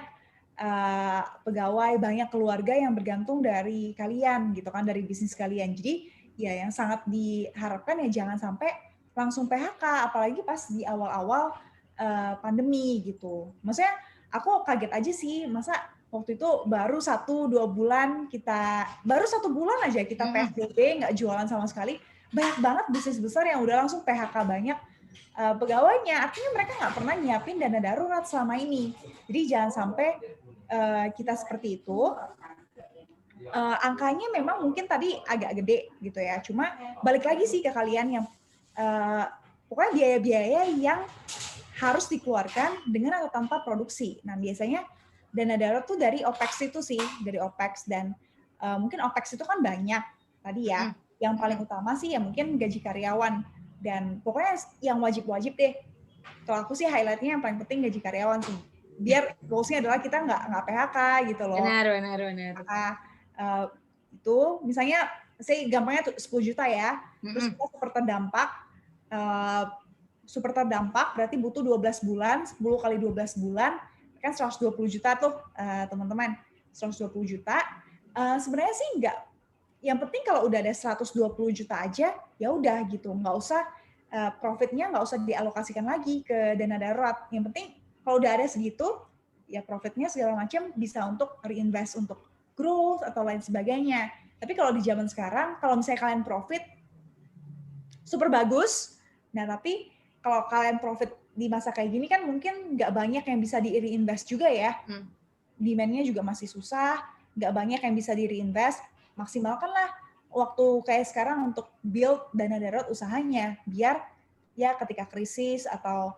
pegawai, banyak keluarga yang bergantung dari kalian gitu kan, dari bisnis kalian. Jadi ya yang sangat diharapkan ya jangan sampai langsung PHK, apalagi pas di awal-awal pandemi gitu. Maksudnya aku kaget aja sih, masa waktu itu baru 1-2 bulan baru 1 bulan aja kita PSBB, nggak jualan sama sekali. Banyak banget bisnis besar yang udah langsung PHK banyak pegawainya. Artinya mereka nggak pernah nyiapin dana darurat selama ini. Jadi jangan sampai kita seperti itu. Angkanya memang mungkin tadi agak gede gitu ya. Cuma balik lagi sih ke kalian yang pokoknya biaya-biaya yang harus dikeluarkan dengan atau tanpa produksi. Nah, biasanya dana darurat tuh dari OPEX itu sih, dari OPEX dan mungkin OPEX itu kan banyak tadi ya. Yang paling utama sih ya mungkin gaji karyawan dan pokoknya yang wajib-wajib deh. Kalau aku sih highlight-nya yang paling penting gaji karyawan sih. Biar goals-nya adalah kita nggak PHK gitu loh. Benar. Itu misalnya saya gampangnya 10 juta ya. Terus kita super terdampak berarti butuh 12 bulan, 10 kali 12 bulan kan 120 juta tuh teman-teman. 120 juta. Sebenarnya sih enggak, yang penting kalau udah ada 120 juta aja ya udah gitu, nggak usah profitnya nggak usah dialokasikan lagi ke dana darurat. Yang penting kalau udah ada segitu ya profitnya segala macam bisa untuk reinvest untuk growth atau lain sebagainya. Tapi kalau di zaman sekarang kalau misalnya kalian profit super bagus, nah tapi kalau kalian profit di masa kayak gini kan mungkin nggak banyak yang bisa di-reinvest juga ya. Demand-nya juga masih susah, nggak banyak yang bisa di-reinvest. Maksimalkanlah waktu kayak sekarang untuk build dana darurat usahanya, biar ya ketika krisis atau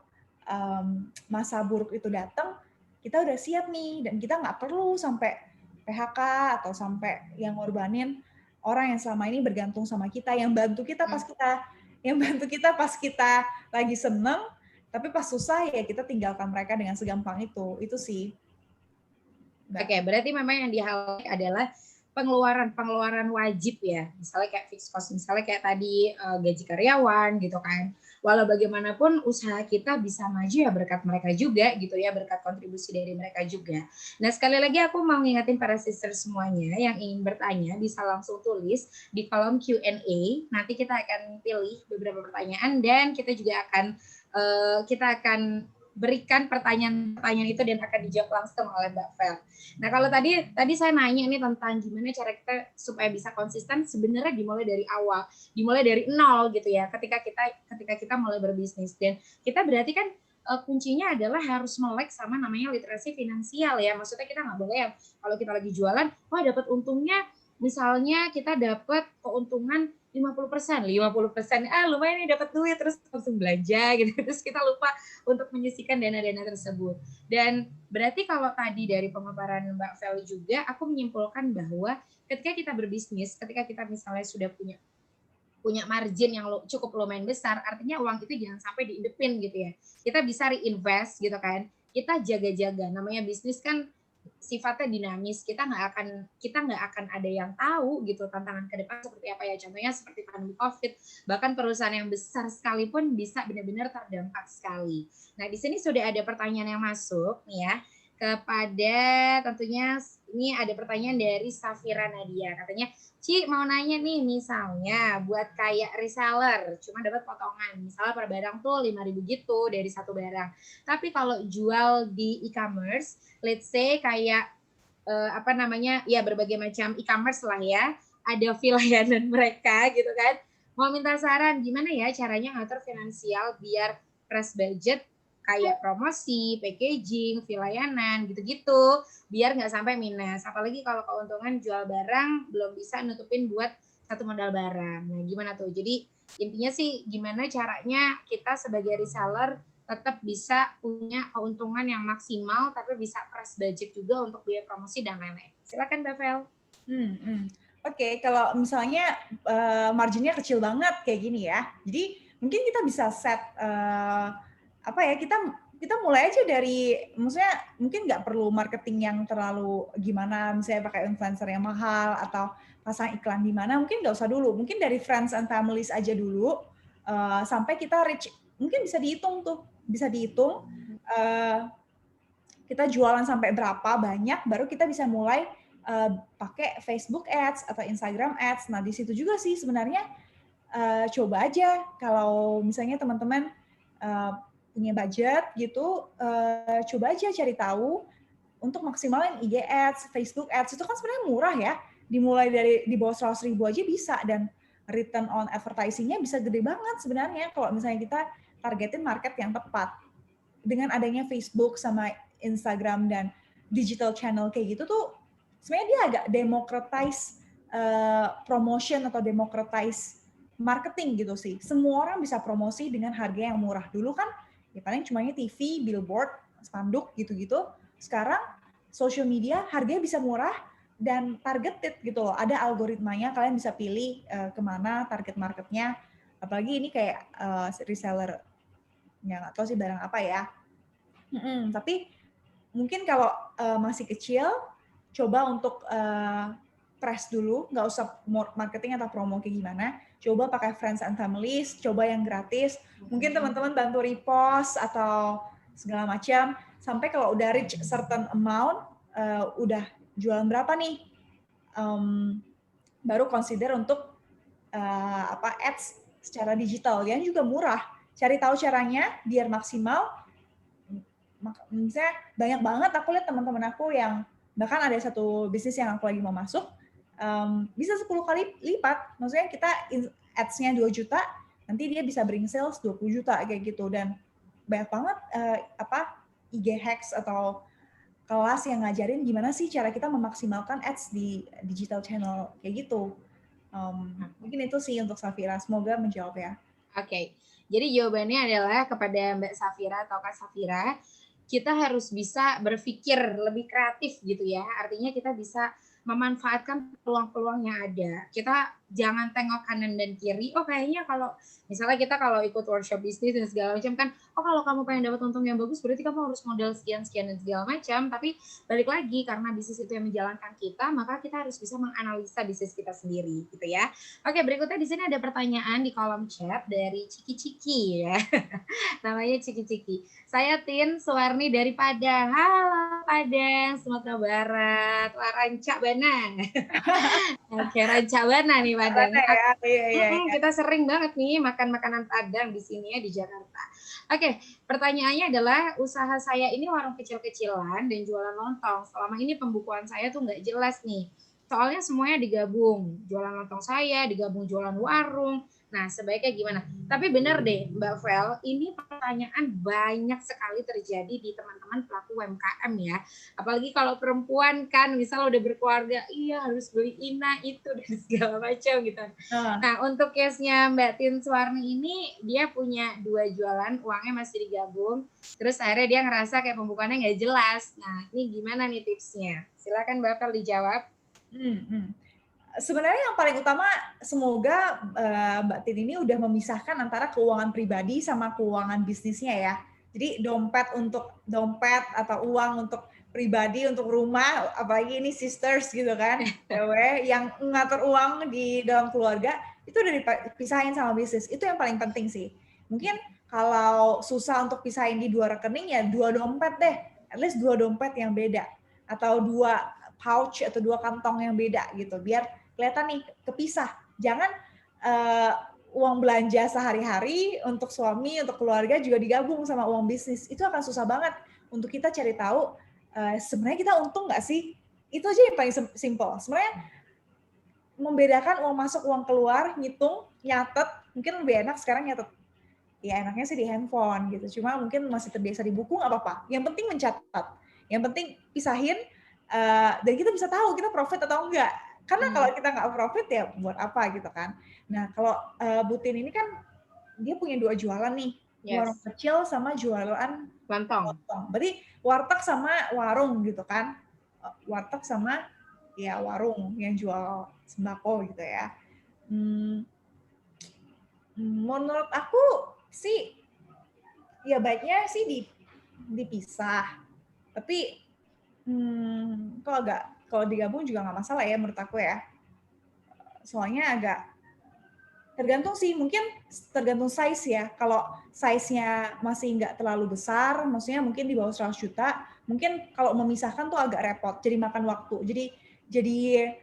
masa buruk itu datang, kita udah siap nih, dan kita nggak perlu sampai PHK atau sampai yang ngorbanin orang yang selama ini bergantung sama kita, yang bantu kita pas kita lagi seneng, tapi pas susah ya kita tinggalkan mereka dengan segampang itu sih. Oke, berarti memang yang di-highlight adalah pengeluaran wajib ya, misalnya kayak fixed cost, misalnya kayak tadi gaji karyawan gitu kan. Walau bagaimanapun usaha kita bisa maju ya berkat mereka juga gitu ya, berkat kontribusi dari mereka juga. Nah, sekali lagi aku mau ngingetin para sister semuanya yang ingin bertanya bisa langsung tulis di kolom Q&A. Nanti kita akan pilih beberapa pertanyaan dan kita juga akan berikan pertanyaan-pertanyaan itu dan akan dijawab langsung oleh Mbak Vel. Nah, kalau tadi saya nanya nih tentang gimana cara kita supaya bisa konsisten, sebenarnya dimulai dari awal, dimulai dari nol gitu ya. Ketika kita mulai berbisnis, dan kita berarti kan kuncinya adalah harus melek sama namanya literasi finansial ya. Maksudnya kita nggak boleh yang kalau kita lagi jualan, wah dapat untungnya, misalnya kita dapat keuntungan 50%, lumayan nih dapat duit, terus langsung belanja gitu, terus kita lupa untuk menyisihkan dana-dana tersebut. Dan berarti kalau tadi dari pemaparan Mbak Vel juga, aku menyimpulkan bahwa ketika kita berbisnis, ketika kita misalnya sudah punya margin yang cukup lumayan besar, artinya uang itu jangan sampai diindepin gitu ya. Kita bisa reinvest gitu kan. Kita jaga-jaga, namanya bisnis kan sifatnya dinamis, kita nggak akan ada yang tahu gitu tantangan ke depan seperti apa ya. Contohnya seperti pandemi COVID, bahkan perusahaan yang besar sekalipun bisa benar-benar terdampak sekali. Nah, di sini sudah ada pertanyaan yang masuk nih ya, kepada tentunya ini ada pertanyaan dari Safira Nadia, katanya, Ci mau nanya nih, misalnya buat kayak reseller cuma dapat potongan, misalnya per barang tuh 5.000 gitu dari satu barang, tapi kalau jual di e-commerce, let's say kayak ya berbagai macam e-commerce lah ya, ada fee layanan mereka gitu kan, mau minta saran gimana ya caranya ngatur finansial biar fresh budget kayak promosi, packaging, fee layanan, gitu-gitu, biar nggak sampai minus. Apalagi kalau keuntungan jual barang belum bisa nutupin buat satu modal barang. Nah, gimana tuh? Jadi intinya sih gimana caranya kita sebagai reseller tetap bisa punya keuntungan yang maksimal, tapi bisa fresh budget juga untuk biaya promosi dan lain-lain. Silakan, Mbak Vel. Oke, kalau misalnya marginnya kecil banget kayak gini ya, jadi mungkin kita bisa set kita mulai aja dari, maksudnya mungkin nggak perlu marketing yang terlalu gimana, misalnya pakai influencer yang mahal atau pasang iklan di mana, mungkin nggak usah dulu, mungkin dari friends and families aja dulu, sampai kita reach, mungkin bisa dihitung kita jualan sampai berapa banyak, baru kita bisa mulai pakai Facebook Ads atau Instagram Ads. Nah, di situ juga sih sebenarnya coba aja kalau misalnya teman-teman punya budget gitu, coba aja cari tahu untuk maksimalin IG Ads, Facebook Ads itu kan sebenarnya murah ya. Dimulai dari di bawah 100.000 aja bisa, dan return on advertising-nya bisa gede banget sebenarnya kalau misalnya kita targetin market yang tepat. Dengan adanya Facebook sama Instagram dan digital channel kayak gitu tuh sebenarnya dia agak democratize promotion atau democratize marketing gitu sih. Semua orang bisa promosi dengan harga yang murah. Dulu kan ya paling cumanya TV, billboard, spanduk gitu-gitu. Sekarang social media harganya bisa murah dan targeted gitu loh. Ada algoritmanya, kalian bisa pilih kemana target marketnya. Apalagi ini kayak reseller, ya nggak tahu sih barang apa ya. Tapi mungkin kalau masih kecil, coba untuk press dulu, nggak usah marketing atau promo kayak gimana. Coba pakai friends and families, coba yang gratis. Mungkin teman-teman bantu repost atau segala macam. Sampai kalau udah reach certain amount, udah jualan berapa nih, baru consider untuk ads secara digital. Yang juga murah. Cari tahu caranya biar maksimal. Misalnya banyak banget aku lihat teman-teman aku yang bahkan ada satu bisnis yang aku lagi mau masuk, bisa 10 kali lipat. Maksudnya kita ads-nya 2 juta, nanti dia bisa bring sales 20 juta kayak gitu. Dan banyak banget IG hacks atau kelas yang ngajarin gimana sih cara kita memaksimalkan ads di digital channel kayak gitu. Mungkin itu sih untuk Safira, semoga menjawab ya. Oke, jadi jawabannya adalah kepada Mbak Safira atau Kak Safira, kita harus bisa berpikir lebih kreatif gitu ya. Artinya kita bisa memanfaatkan peluang-peluang yang ada. Kita jangan tengok kanan dan kiri. Oh kayaknya kalau misalnya kita kalau ikut workshop bisnis dan segala macam kan, oh kalau kamu pengen dapat untung yang bagus berarti kamu harus modal sekian dan segala macam. Tapi balik lagi karena bisnis itu yang menjalankan kita, maka kita harus bisa menganalisa bisnis kita sendiri gitu ya. Oke, berikutnya di sini ada pertanyaan di kolom chat dari Ciki-Ciki ya. Namanya Ciki-Ciki. Saya Tin Suwarni dari Padang. Halo Padang, Sumatera Barat. Wah, Rancak Bana. Oke, Rancak Bana nih Padang. Iya. Kita sering banget nih makan makanan Padang di sini ya di Jakarta. Oke, pertanyaannya adalah usaha saya ini warung kecil-kecilan dan jualan lontong. Selama ini pembukuan saya tuh nggak jelas nih. Soalnya semuanya digabung. Jualan lontong saya, digabung jualan warung. Nah, sebaiknya gimana? Tapi benar deh, Mbak Vel, ini pertanyaan banyak sekali terjadi di teman-teman pelaku UMKM ya. Apalagi kalau perempuan kan, misal udah berkeluarga, iya harus beli ina itu dan segala macam gitu. Nah, untuk case-nya Mbak Tin Suwarni ini, dia punya 2 jualan, uangnya masih digabung, terus akhirnya dia ngerasa kayak pembukaannya nggak jelas. Nah, ini gimana nih tipsnya? Silakan Mbak Vel dijawab. Sebenarnya yang paling utama semoga Mbak Tin ini udah memisahkan antara keuangan pribadi sama keuangan bisnisnya ya. Jadi dompet atau uang untuk pribadi, untuk rumah, apalagi ini sisters gitu kan, cewek yang ngatur uang di dalam keluarga, itu udah dipisahin sama bisnis. Itu yang paling penting sih. Mungkin kalau susah untuk pisahin di 2 rekening ya 2 dompet deh. At least 2 dompet yang beda. Atau 2 pouch atau 2 kantong yang beda gitu. Biar kelihatan nih kepisah. Jangan uang belanja sehari-hari untuk suami, untuk keluarga juga digabung sama uang bisnis. Itu akan susah banget untuk kita cari tahu sebenarnya kita untung nggak sih? Itu aja yang paling simple. Sebenarnya membedakan uang masuk, uang keluar, ngitung, nyatet, mungkin lebih enak sekarang nyatet. Ya enaknya sih di handphone gitu. Cuma mungkin masih terbiasa di buku nggak apa-apa. Yang penting mencatat. Yang penting pisahin dan kita bisa tahu kita profit atau enggak. Karena kalau kita nggak profit ya buat apa gitu kan. Nah kalau Butin ini kan dia punya 2 jualan nih. Warung kecil sama jualan lontong. Berarti warteg sama warung gitu kan. Warteg sama ya warung yang jual sembako gitu ya. Menurut aku sih ya baiknya sih dipisah. Tapi kalau digabung juga nggak masalah ya menurut aku ya. Soalnya agak tergantung sih, mungkin tergantung size ya. Kalau size-nya masih nggak terlalu besar, maksudnya mungkin di bawah 100 juta, mungkin kalau memisahkan tuh agak repot, jadi makan waktu. Jadi jadi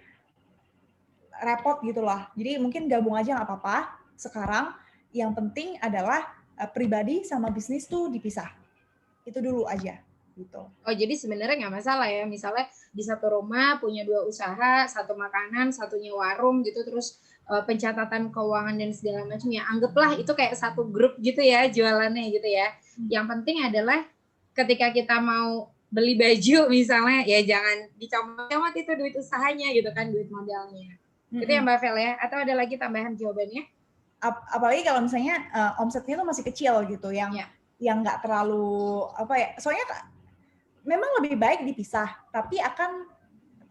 repot gitu lah. Jadi mungkin gabung aja nggak apa-apa sekarang. Yang penting adalah pribadi sama bisnis tuh dipisah. Itu dulu aja gitu. Oh, jadi sebenarnya nggak masalah ya, misalnya di satu rumah punya 2 usaha, satu makanan, satunya warung gitu, terus pencatatan keuangan dan segala macam ya, anggaplah itu kayak satu grup gitu ya jualannya gitu ya. Yang penting adalah ketika kita mau beli baju misalnya, ya jangan dicomot-comot itu duit usahanya gitu kan, duit modalnya. Itu ya Mbak Vel ya, atau ada lagi tambahan jawabannya? Apalagi kalau misalnya omsetnya tuh masih kecil gitu, yang nggak terlalu apa ya, soalnya memang lebih baik dipisah, tapi akan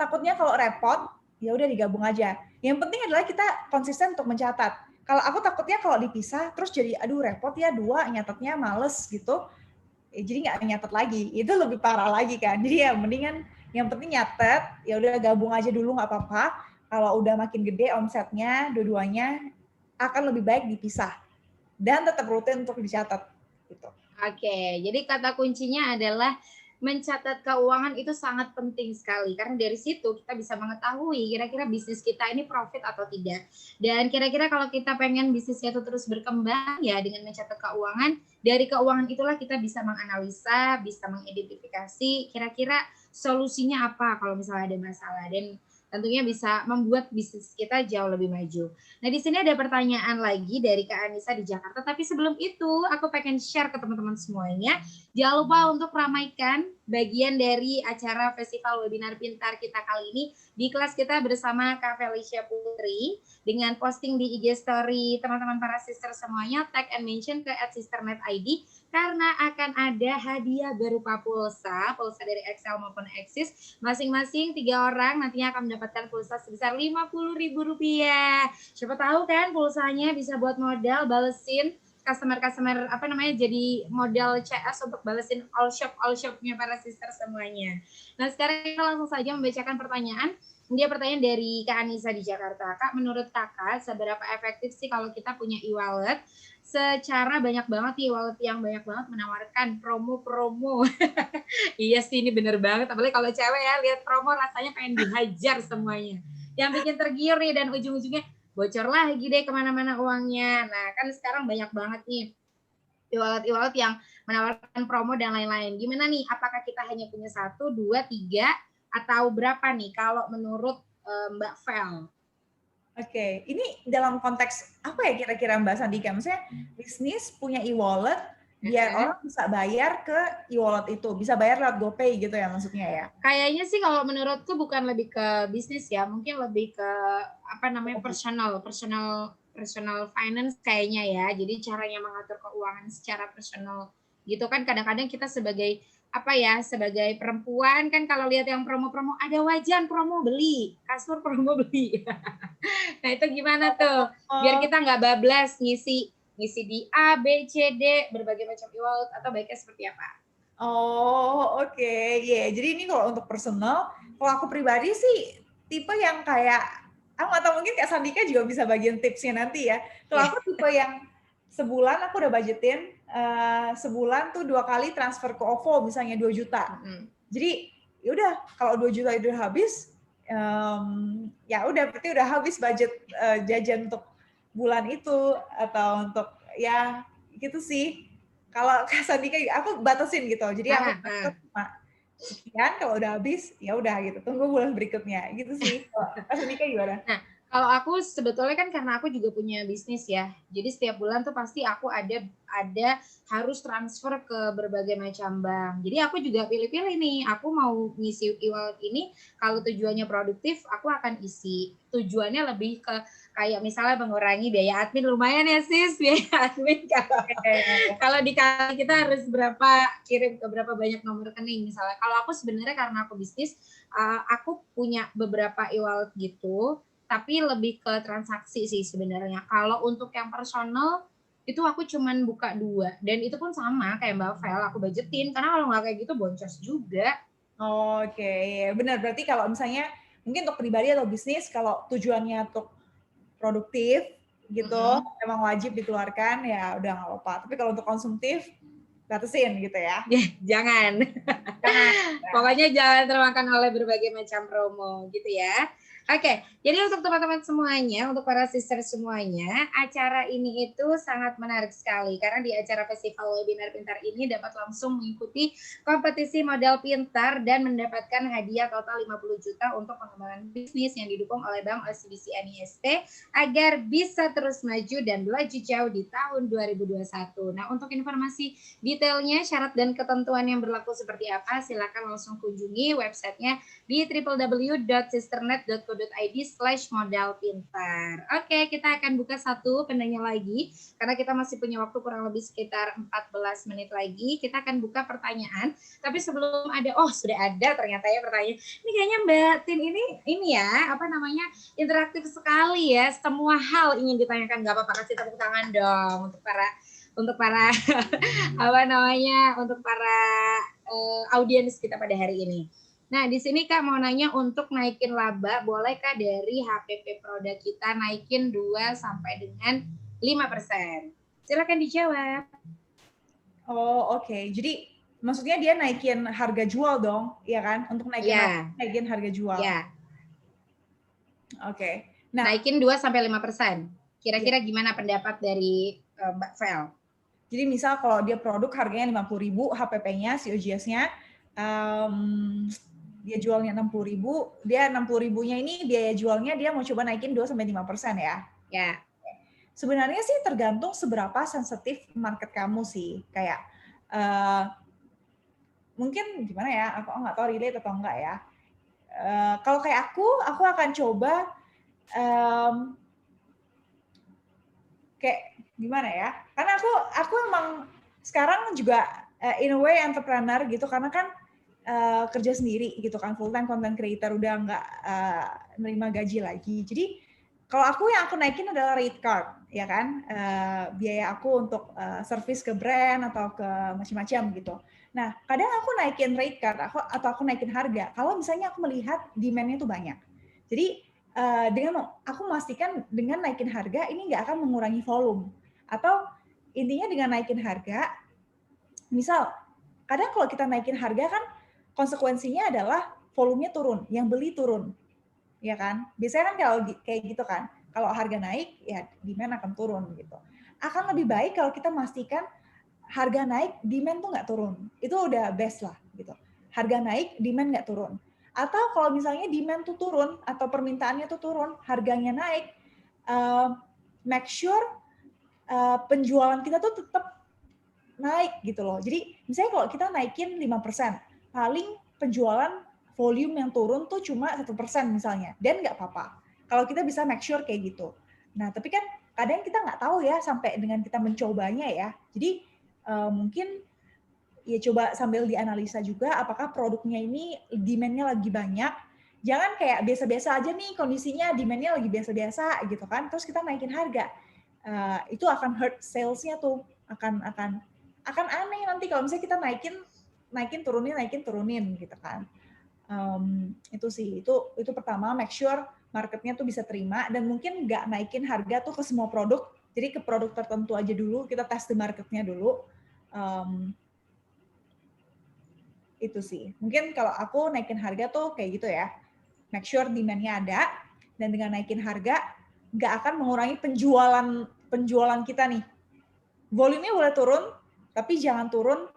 takutnya kalau repot, ya udah digabung aja. Yang penting adalah kita konsisten untuk mencatat. Kalau aku takutnya kalau dipisah, terus jadi aduh repot ya, 2 nyatetnya males gitu, jadi nggak nyatet lagi, itu lebih parah lagi kan. Jadi ya mendingan yang penting nyatet, ya udah gabung aja dulu nggak apa-apa. Kalau udah makin gede omsetnya, dua-duanya akan lebih baik dipisah dan tetap rutin untuk dicatat. Gitu. Oke, jadi kata kuncinya adalah mencatat keuangan itu sangat penting sekali karena dari situ kita bisa mengetahui kira-kira bisnis kita ini profit atau tidak. Dan kira-kira kalau kita pengen bisnisnya itu terus berkembang ya dengan mencatat keuangan, dari keuangan itulah kita bisa menganalisa, bisa mengidentifikasi kira-kira solusinya apa kalau misalnya ada masalah, dan tentunya bisa membuat bisnis kita jauh lebih maju. Nah, di sini ada pertanyaan lagi dari Kak Anissa di Jakarta, tapi sebelum itu aku pengen share ke teman-teman semuanya. Jangan lupa untuk ramaikan bagian dari acara Festival Webinar Pintar kita kali ini di kelas kita bersama Kak Felicia Putri dengan posting di IG story teman-teman para sister semuanya, tag and mention ke @sisternet.id karena akan ada hadiah berupa pulsa dari Excel maupun Axis. Masing-masing 3 orang nantinya akan mendapatkan pulsa sebesar Rp50.000. Siapa tahu kan pulsanya bisa buat modal balesin customer jadi modal CS untuk balesin all shopnya para sister semuanya. Nah, sekarang kita langsung saja membacakan pertanyaan. Dia pertanyaan dari Kak Anissa di Jakarta. Kak, menurut Kakak seberapa efektif sih kalau kita punya e-wallet? Secara banyak banget e-wallet yang banyak banget menawarkan promo-promo. Iya sih, ini bener banget. Apalagi kalau cewek ya, lihat promo rasanya pengen dihajar semuanya. Yang bikin tergiur nih dan ujung-ujungnya bocor lagi deh kemana-mana uangnya. Nah, kan sekarang banyak banget nih e-wallet yang menawarkan promo dan lain-lain. Gimana nih? Apakah kita hanya punya 1, 2, 3, atau berapa nih kalau menurut Mbak Vel? Oke, ini dalam konteks apa ya kira-kira Mbak Sandika? Maksudnya bisnis punya e-wallet biar orang bisa bayar ke e-wallet itu, bisa bayar lewat GoPay gitu ya maksudnya ya? Kayaknya sih kalau menurutku bukan lebih ke bisnis ya, mungkin lebih ke personal finance kayaknya ya. Jadi caranya mengatur keuangan secara personal gitu kan. Kadang-kadang kita sebagai sebagai perempuan kan kalau lihat yang promo-promo, ada wajan promo beli, kasur promo beli. Nah, itu gimana tuh? Biar kita nggak bablas ngisi di A, B, C, D, berbagai macam e-wallet, atau baiknya seperti apa? Oh, oke. Yeah. Jadi ini kalau untuk personal, kalau aku pribadi sih tipe yang kayak, aku nggak tahu mungkin Kak Sandika juga bisa bagian tipsnya nanti ya. Kalau aku tipe yang sebulan aku udah budgetin, sebulan tuh 2 kali transfer ke OVO misalnya 2 juta. Jadi ya udah kalau 2 juta itu habis, ya udah berarti udah habis budget jajan untuk bulan itu atau untuk ya gitu sih. Kalau Kak Sandika aku batasin gitu. Jadi aku cuma sekian, kalau udah habis ya udah gitu. Tunggu bulan berikutnya gitu sih. Kak Sandika gimana? Nah, kalau aku sebetulnya kan karena aku juga punya bisnis ya. Jadi setiap bulan tuh pasti aku ada harus transfer ke berbagai macam bank. Jadi aku juga pilih-pilih nih. Aku mau ngisi e-wallet ini kalau tujuannya produktif, aku akan isi. Tujuannya lebih ke kayak misalnya mengurangi biaya admin, lumayan ya sis, biaya admin kalau dikali kita harus kirim ke berapa banyak nomor rekening misalnya. Kalau aku sebenarnya karena aku bisnis, aku punya beberapa e-wallet gitu, tapi lebih ke transaksi sih sebenarnya. Kalau untuk yang personal itu aku cuman buka 2 dan itu pun sama kayak Mbak Vel, aku budgetin karena kalau nggak kayak gitu boncos juga. Oke, benar. Berarti kalau misalnya mungkin untuk pribadi atau bisnis, kalau tujuannya untuk produktif gitu, emang wajib dikeluarkan ya udah nggak apa-apa. Tapi kalau untuk konsumtif batasin gitu ya. Jangan. Jangan. Pokoknya jangan termakan oleh berbagai macam promo gitu ya. Oke, jadi untuk teman-teman semuanya, untuk para sister semuanya, acara ini itu sangat menarik sekali karena di acara Festival Webinar Pintar ini dapat langsung mengikuti kompetisi modal pintar dan mendapatkan hadiah total 50 juta untuk pengembangan bisnis yang didukung oleh Bank OCBC NIST agar bisa terus maju dan melaju jauh di tahun 2021. Nah, untuk informasi detailnya, syarat dan ketentuan yang berlaku seperti apa, silakan langsung kunjungi websitenya di www.sisternet.co.id/modalpintar. Oke, kita akan buka satu penanya lagi karena kita masih punya waktu kurang lebih sekitar 14 menit lagi. Kita akan buka pertanyaan. Tapi sebelum ada, sudah ada ternyata ya pertanyaan. Ini kayaknya Mbak Tin ini ya, apa namanya, interaktif sekali ya. Semua hal ingin ditanyakan. Gak apa-apa, kasih tepuk tangan dong untuk para apa namanya, untuk para audiens kita pada hari ini. Nah, di sini Kak mau nanya, untuk naikin laba, bolehkah dari HPP produk kita naikin 2 sampai dengan 5%? Silakan dijawab. Oh, oke. Jadi maksudnya dia naikin harga jual dong, ya kan? Untuk naikin harga jual. Ya. Oke. Nah, naikin 2 sampai 5%. Kira-kira gimana pendapat dari Mbak Vel? Jadi misal kalau dia produk harganya 50.000, HPP-nya, COGS-nya, dia jualnya 60.000, dia 60.000-nya ini biaya jualnya dia mau coba naikin 2-5% ya? Ya. Sebenarnya sih tergantung seberapa sensitif market kamu sih. Kayak, mungkin gimana ya, aku nggak tahu relate atau enggak ya. Kalau kayak aku akan coba, kayak gimana ya, karena aku emang sekarang juga in a way entrepreneur gitu, karena kan kerja sendiri gitu kan, full time content creator, udah nggak nerima gaji lagi. Jadi kalau yang aku naikin adalah rate card, ya kan, biaya aku untuk service ke brand atau ke macam-macam gitu. Nah, kadang aku naikin rate card atau aku naikin harga kalau misalnya aku melihat demand-nya tuh banyak. Jadi dengan aku memastikan dengan naikin harga ini nggak akan mengurangi volume, atau intinya dengan naikin harga, misal kadang kalau kita naikin harga kan konsekuensinya adalah volumenya turun, yang beli turun, ya kan? Biasanya kan kalau kayak gitu kan, kalau harga naik ya demand akan turun gitu. Akan lebih baik kalau kita memastikan harga naik, demand tuh nggak turun, itu udah best lah gitu. Harga naik, demand nggak turun. Atau kalau misalnya demand tuh turun atau permintaannya tuh turun, harganya naik, make sure penjualan kita tuh tetap naik gitu loh. Jadi misalnya kalau kita naikin 5%, paling penjualan volume yang turun tuh cuma 1% misalnya, dan nggak apa-apa. Kalau kita bisa make sure kayak gitu. Nah, tapi kan kadang kita nggak tahu ya sampai dengan kita mencobanya ya. Jadi mungkin ya coba sambil dianalisa juga apakah produknya ini demand-nya lagi banyak. Jangan kayak biasa-biasa aja nih kondisinya, demand-nya lagi biasa-biasa gitu kan, terus kita naikin harga. Itu akan hurt sales-nya tuh, akan aneh nanti kalau misalnya kita naikin turunin gitu kan. Itu sih, itu pertama, make sure marketnya tuh bisa terima, dan mungkin nggak naikin harga tuh ke semua produk, jadi ke produk tertentu aja dulu, kita tes the marketnya dulu. Itu sih, mungkin kalau aku naikin harga tuh kayak gitu ya, make sure demand-nya ada, dan dengan naikin harga nggak akan mengurangi penjualan kita nih. Volume-nya boleh turun, tapi jangan turun.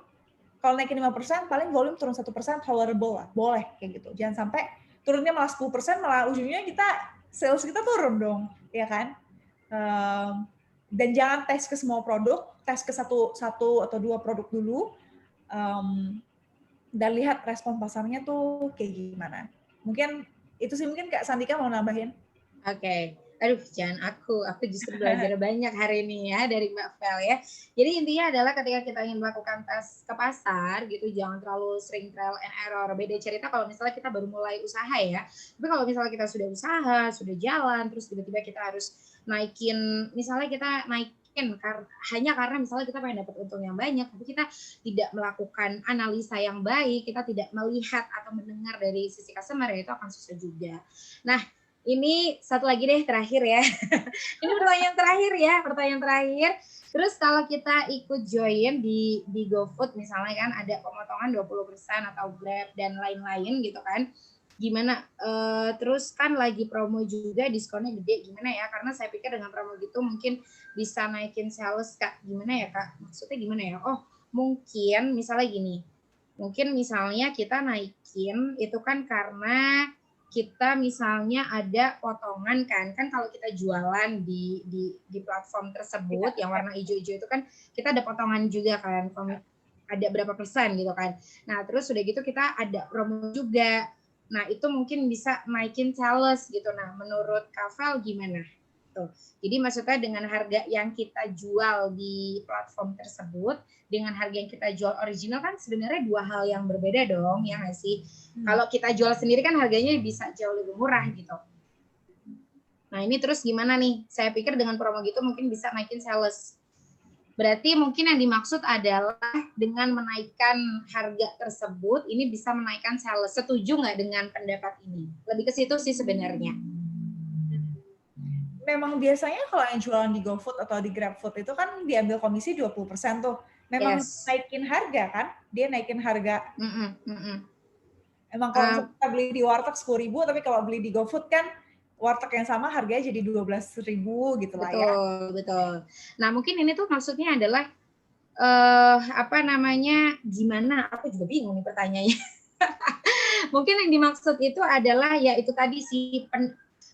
Kalau naikin 5%, paling volume turun 1%, tolerable lah, boleh kayak gitu. Jangan sampai turunnya malah 10%, malah ujungnya sales kita turun dong, ya kan? Dan jangan tes ke semua produk, tes ke satu atau 2 produk dulu, dan lihat respon pasarnya tuh kayak gimana. Mungkin itu sih, mungkin Kak Sandika mau nambahin. Oke. Aduh, jangan aku justru belajar banyak hari ini ya dari Mbak Vel ya. Jadi intinya adalah ketika kita ingin melakukan tes ke pasar gitu, jangan terlalu sering trial and error. Beda cerita kalau misalnya kita baru mulai usaha ya. Tapi kalau misalnya kita sudah usaha, sudah jalan, terus tiba-tiba kita harus naikin, misalnya kita naikin hanya karena misalnya kita pengen dapat untung yang banyak, tapi kita tidak melakukan analisa yang baik, kita tidak melihat atau mendengar dari sisi customer, ya itu akan susah juga. Nah, Ini satu lagi deh terakhir ya. Ini pertanyaan terakhir. Terus kalau kita ikut join di GoFood misalnya kan ada pemotongan 20% atau Grab dan lain-lain gitu kan. Gimana? Terus kan lagi promo juga, diskonnya gede, gimana ya? Karena saya pikir dengan promo gitu mungkin bisa naikin sales, Kak. Gimana ya, Kak? Maksudnya gimana ya? Oh, mungkin misalnya gini. Mungkin misalnya kita naikin itu kan karena kita misalnya ada potongan kan kalau kita jualan di platform tersebut yang warna hijau-hijau itu kan kita ada potongan juga kan, ada berapa persen gitu kan. Nah terus udah gitu kita ada promo juga. Nah itu mungkin bisa naikin sales gitu. Nah menurut Kavel gimana? Tuh. Jadi maksudnya dengan harga yang kita jual di platform tersebut dengan harga yang kita jual original kan sebenarnya dua hal yang berbeda dong, ya nggak sih? Kalau kita jual sendiri kan harganya bisa jauh lebih murah gitu. Nah ini terus gimana nih? Saya pikir dengan promo gitu mungkin bisa naikin sales. Berarti mungkin yang dimaksud adalah dengan menaikkan harga tersebut, ini bisa menaikkan sales. Setuju nggak dengan pendapat ini? Lebih ke situ sih sebenarnya. Memang biasanya kalau yang jualan di GoFood atau di GrabFood itu kan diambil komisi 20% tuh. Memang naikin harga kan? Dia naikin harga. Emang kalau kita beli di warteg 10.000, tapi kalau beli di GoFood kan warteg yang sama harganya jadi 12.000 gitu lah ya. Betul. Nah mungkin ini tuh maksudnya adalah gimana? Aku juga bingung nih pertanyaannya. Mungkin yang dimaksud itu adalah ya itu tadi sih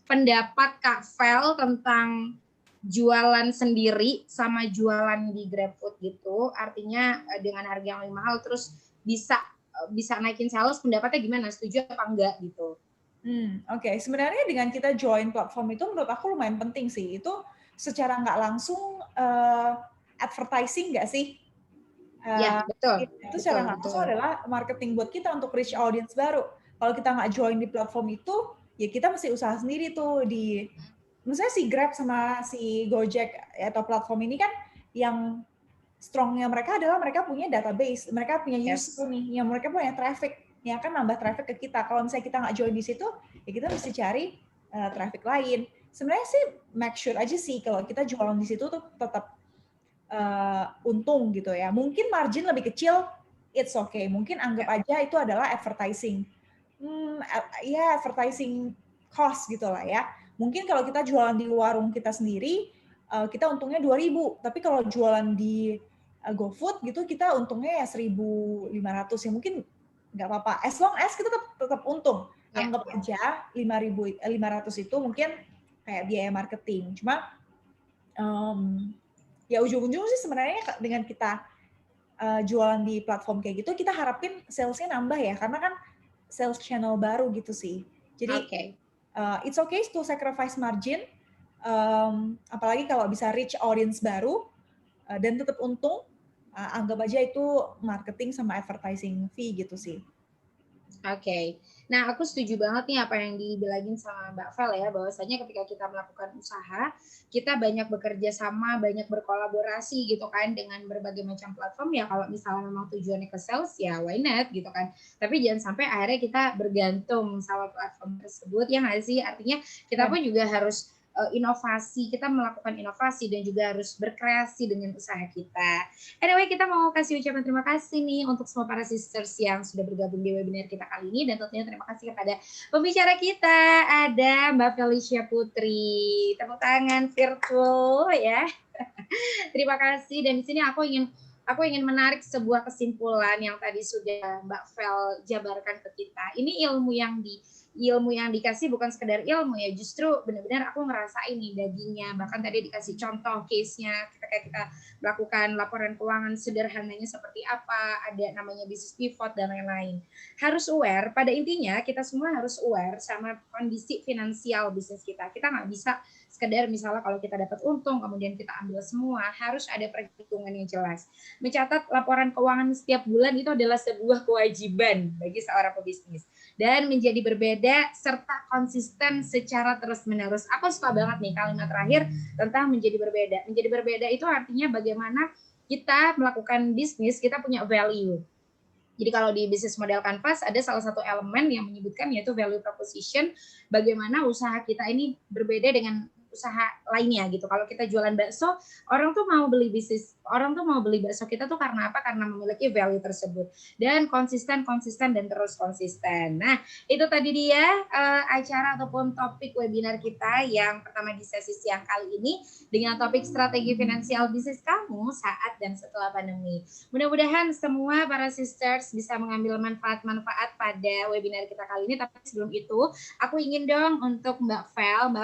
pendapat Kak Vel tentang jualan sendiri sama jualan di GrabFood gitu, artinya dengan harga yang lebih mahal terus bisa naikin sales, pendapatnya gimana? Setuju apa enggak gitu? Oke. Sebenarnya dengan kita join platform itu menurut aku lumayan penting sih. Itu secara nggak langsung advertising nggak sih? Ya, betul. Itu secara nggak langsung adalah marketing buat kita untuk reach audience baru. Kalau kita nggak join di platform itu, ya kita mesti usaha sendiri tuh misalnya si Grab sama si Gojek atau platform ini kan yang strongnya mereka adalah mereka punya database, mereka punya user nih, yang mereka punya traffic, yang akan nambah traffic ke kita. Kalau misalnya kita nggak join di situ, ya kita mesti cari traffic lain. Sebenarnya sih make sure aja sih kalau kita jualan di situ tuh tetap untung gitu ya. Mungkin margin lebih kecil, it's okay. Mungkin anggap aja itu adalah advertising. Ya advertising cost gitu lah ya. Mungkin kalau kita jualan di warung kita sendiri, kita untungnya 2.000. Tapi kalau jualan di GoFood gitu, kita untungnya ya 1.500 ya mungkin nggak apa-apa. As long as kita tetap untung. Anggap aja 500 itu mungkin kayak biaya marketing. Cuma ya ujung-ujung sih sebenarnya dengan kita jualan di platform kayak gitu, kita harapin salesnya nambah ya, karena kan sales channel baru gitu sih. Jadi it's okay to sacrifice margin, apalagi kalau bisa reach audience baru dan tetap untung, anggap aja itu marketing sama advertising fee gitu sih. Oke. Nah, aku setuju banget nih apa yang dibilangin sama Mbak Vel ya, bahwasanya ketika kita melakukan usaha, kita banyak bekerja sama, banyak berkolaborasi gitu kan dengan berbagai macam platform ya. Kalau misalnya memang tujuannya ke sales ya why not gitu kan. Tapi jangan sampai akhirnya kita bergantung sama platform tersebut ya nggak sih? Artinya kita pun juga harus inovasi, kita melakukan inovasi dan juga harus berkreasi dengan usaha kita. Anyway, kita mau kasih ucapan terima kasih nih untuk semua para sisters yang sudah bergabung di webinar kita kali ini, dan tentunya terima kasih kepada pembicara kita, ada Mbak Felicia Putri. Tepuk tangan virtual ya. Terima kasih, dan di sini aku ingin menarik sebuah kesimpulan yang tadi sudah Mbak Vel jabarkan ke kita. Ini ilmu yang dikasih bukan sekedar ilmu ya, justru benar-benar aku ngerasain nih dagingnya. Bahkan tadi dikasih contoh case-nya ketika kita melakukan laporan keuangan sederhananya seperti apa, ada namanya business pivot dan lain-lain. Harus aware, pada intinya kita semua harus aware sama kondisi finansial bisnis kita. Kita nggak bisa sekedar misalnya kalau kita dapat untung kemudian kita ambil semua, harus ada perhitungan yang jelas. Mencatat laporan keuangan setiap bulan itu adalah sebuah kewajiban bagi seorang pebisnis, dan menjadi berbeda serta konsisten secara terus-menerus. Aku suka banget nih kalimat terakhir tentang menjadi berbeda. Menjadi berbeda itu artinya bagaimana kita melakukan bisnis, kita punya value. Jadi kalau di bisnis model Canvas ada salah satu elemen yang menyebutkan yaitu value proposition, bagaimana usaha kita ini berbeda dengan usaha lainnya gitu. Kalau kita jualan bakso, orang tuh mau beli bakso kita tuh karena apa? Karena memiliki value tersebut. Dan konsisten dan terus konsisten. Nah, itu tadi dia acara ataupun topik webinar kita yang pertama di sesi siang kali ini dengan topik strategi finansial bisnis kamu saat dan setelah pandemi. Mudah-mudahan semua para sisters bisa mengambil manfaat-manfaat pada webinar kita kali ini. Tapi sebelum itu, aku ingin dong untuk Mbak Vel,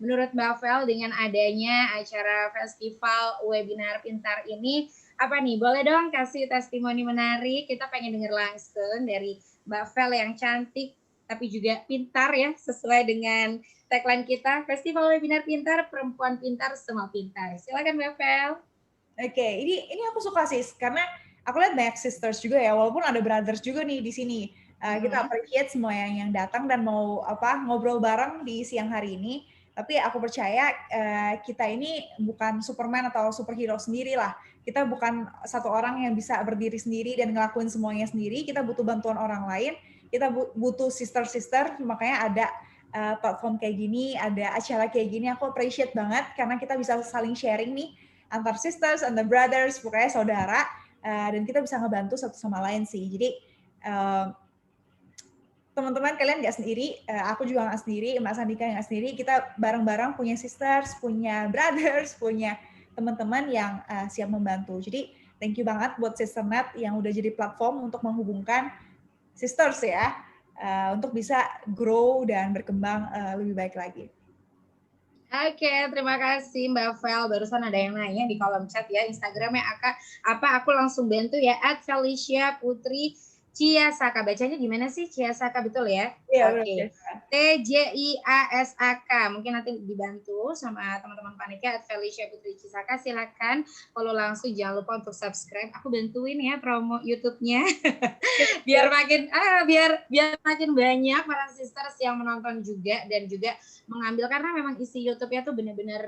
menurut Mbak Vel dengan adanya acara festival webinar pintar ini, apa nih? Boleh dong kasih testimoni menarik. Kita pengen dengar langsung dari Mbak Vel yang cantik tapi juga pintar ya, sesuai dengan tagline kita, Festival Webinar Pintar, Perempuan Pintar, Semua Pintar. Silakan Mbak Vel. Oke, ini aku suka sih, karena aku lihat banyak sisters juga ya, walaupun ada brothers juga nih di sini. Kita appreciate semua yang datang dan mau ngobrol bareng di siang hari ini. Tapi aku percaya kita ini bukan Superman atau superhero sendiri lah. Kita bukan satu orang yang bisa berdiri sendiri dan ngelakuin semuanya sendiri. Kita butuh bantuan orang lain. Kita butuh sister-sister, makanya ada platform kayak gini, ada acara kayak gini. Aku appreciate banget karena kita bisa saling sharing nih antar sisters, antar brothers, pokoknya saudara. Dan kita bisa ngebantu satu sama lain sih. Jadi teman-teman kalian nggak sendiri, aku juga nggak sendiri, Mbak Sandika nggak sendiri, kita bareng-bareng punya sisters, punya brothers, punya teman-teman yang siap membantu. Jadi thank you banget buat Sisternet yang udah jadi platform untuk menghubungkan sisters ya, untuk bisa grow dan berkembang lebih baik lagi. Oke, terima kasih Mbak Vel. Barusan ada yang nanya di kolom chat ya, Instagramnya aku langsung bantu ya, @Felicia_Putri Ciasaka. Bacanya gimana sih? Ciasaka, betul ya? Iya, Oke. TJIASAK. Mungkin nanti dibantu sama teman-teman panitia @Felicia Putri Ciasaka. Silakan follow langsung, jangan lupa untuk subscribe. Aku bantuin ya promo YouTube-nya. biar makin banyak para sisters yang menonton juga dan juga mengambil, karena memang isi YouTube-nya tuh benar-benar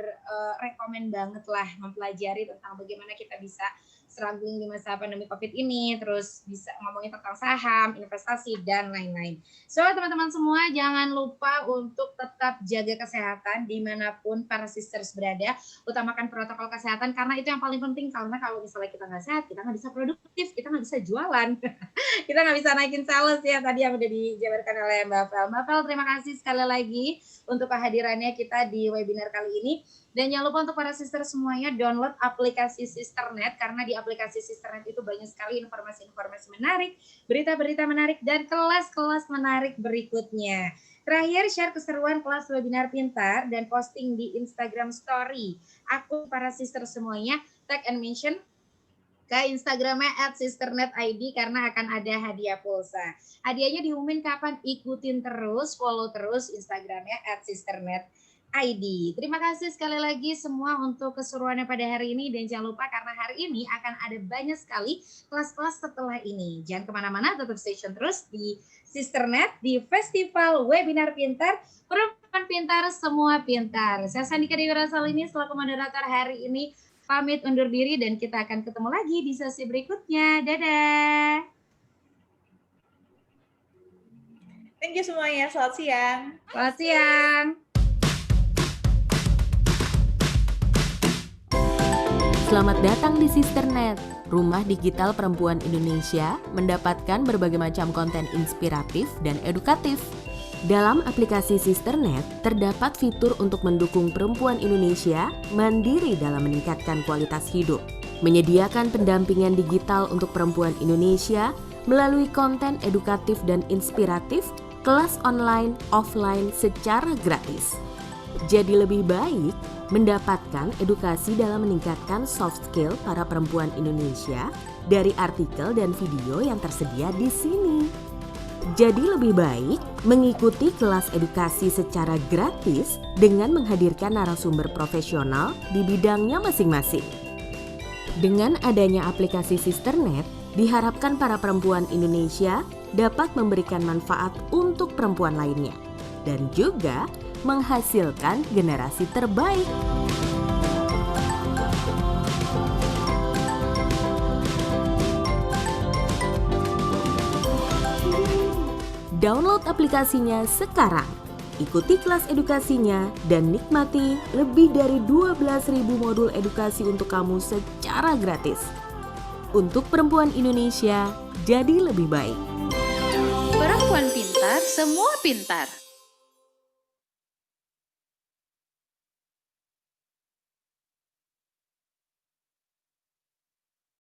rekomen banget lah mempelajari tentang bagaimana kita bisa struggling di masa pandemi COVID ini, terus bisa ngomongin tentang saham, investasi, dan lain-lain. So, teman-teman semua, jangan lupa untuk tetap jaga kesehatan dimanapun para sisters berada. Utamakan protokol kesehatan, karena itu yang paling penting. Karena kalau misalnya kita nggak sehat, kita nggak bisa produktif, kita nggak bisa jualan. Kita nggak bisa naikin sales ya, tadi yang udah dijabarkan oleh Mbak Vel. Mbak Vel, terima kasih sekali lagi untuk kehadirannya kita di webinar kali ini. Dan jangan lupa untuk para sister semuanya download aplikasi Sisternet, karena di aplikasi Sisternet itu banyak sekali informasi-informasi menarik, berita-berita menarik, dan kelas-kelas menarik berikutnya. Terakhir, share keseruan kelas webinar pintar dan posting di Instagram Story. Akun para sister semuanya, tag and mention ke Instagramnya @sisternet_id karena akan ada hadiah pulsa. Hadiahnya diumumin kapan? Ikutin terus, follow terus Instagramnya @sisternet_id. Terima kasih sekali lagi semua untuk keseruannya pada hari ini, dan jangan lupa karena hari ini akan ada banyak sekali kelas-kelas setelah ini. Jangan kemana-mana, tetap stay tune terus di Sisternet, di Festival Webinar Pintar, Perempuan Pintar, Semua Pintar. Saya Sandika Dewi Rasalini selaku moderator hari ini pamit undur diri, dan kita akan ketemu lagi di sesi berikutnya. Dadah. Thank you semuanya, selamat siang. Selamat siang. Selamat datang di Sisternet, rumah digital perempuan Indonesia, mendapatkan berbagai macam konten inspiratif dan edukatif. Dalam aplikasi Sisternet, terdapat fitur untuk mendukung perempuan Indonesia mandiri dalam meningkatkan kualitas hidup, menyediakan pendampingan digital untuk perempuan Indonesia melalui konten edukatif dan inspiratif, kelas online, offline secara gratis. Jadi lebih baik mendapatkan edukasi dalam meningkatkan soft skill para perempuan Indonesia dari artikel dan video yang tersedia di sini. Jadi lebih baik mengikuti kelas edukasi secara gratis dengan menghadirkan narasumber profesional di bidangnya masing-masing. Dengan adanya aplikasi Sisternet, diharapkan para perempuan Indonesia dapat memberikan manfaat untuk perempuan lainnya dan juga menghasilkan generasi terbaik. Download aplikasinya sekarang. Ikuti kelas edukasinya dan nikmati lebih dari 12.000 modul edukasi untuk kamu secara gratis. Untuk perempuan Indonesia, jadi lebih baik. Perempuan pintar, semua pintar.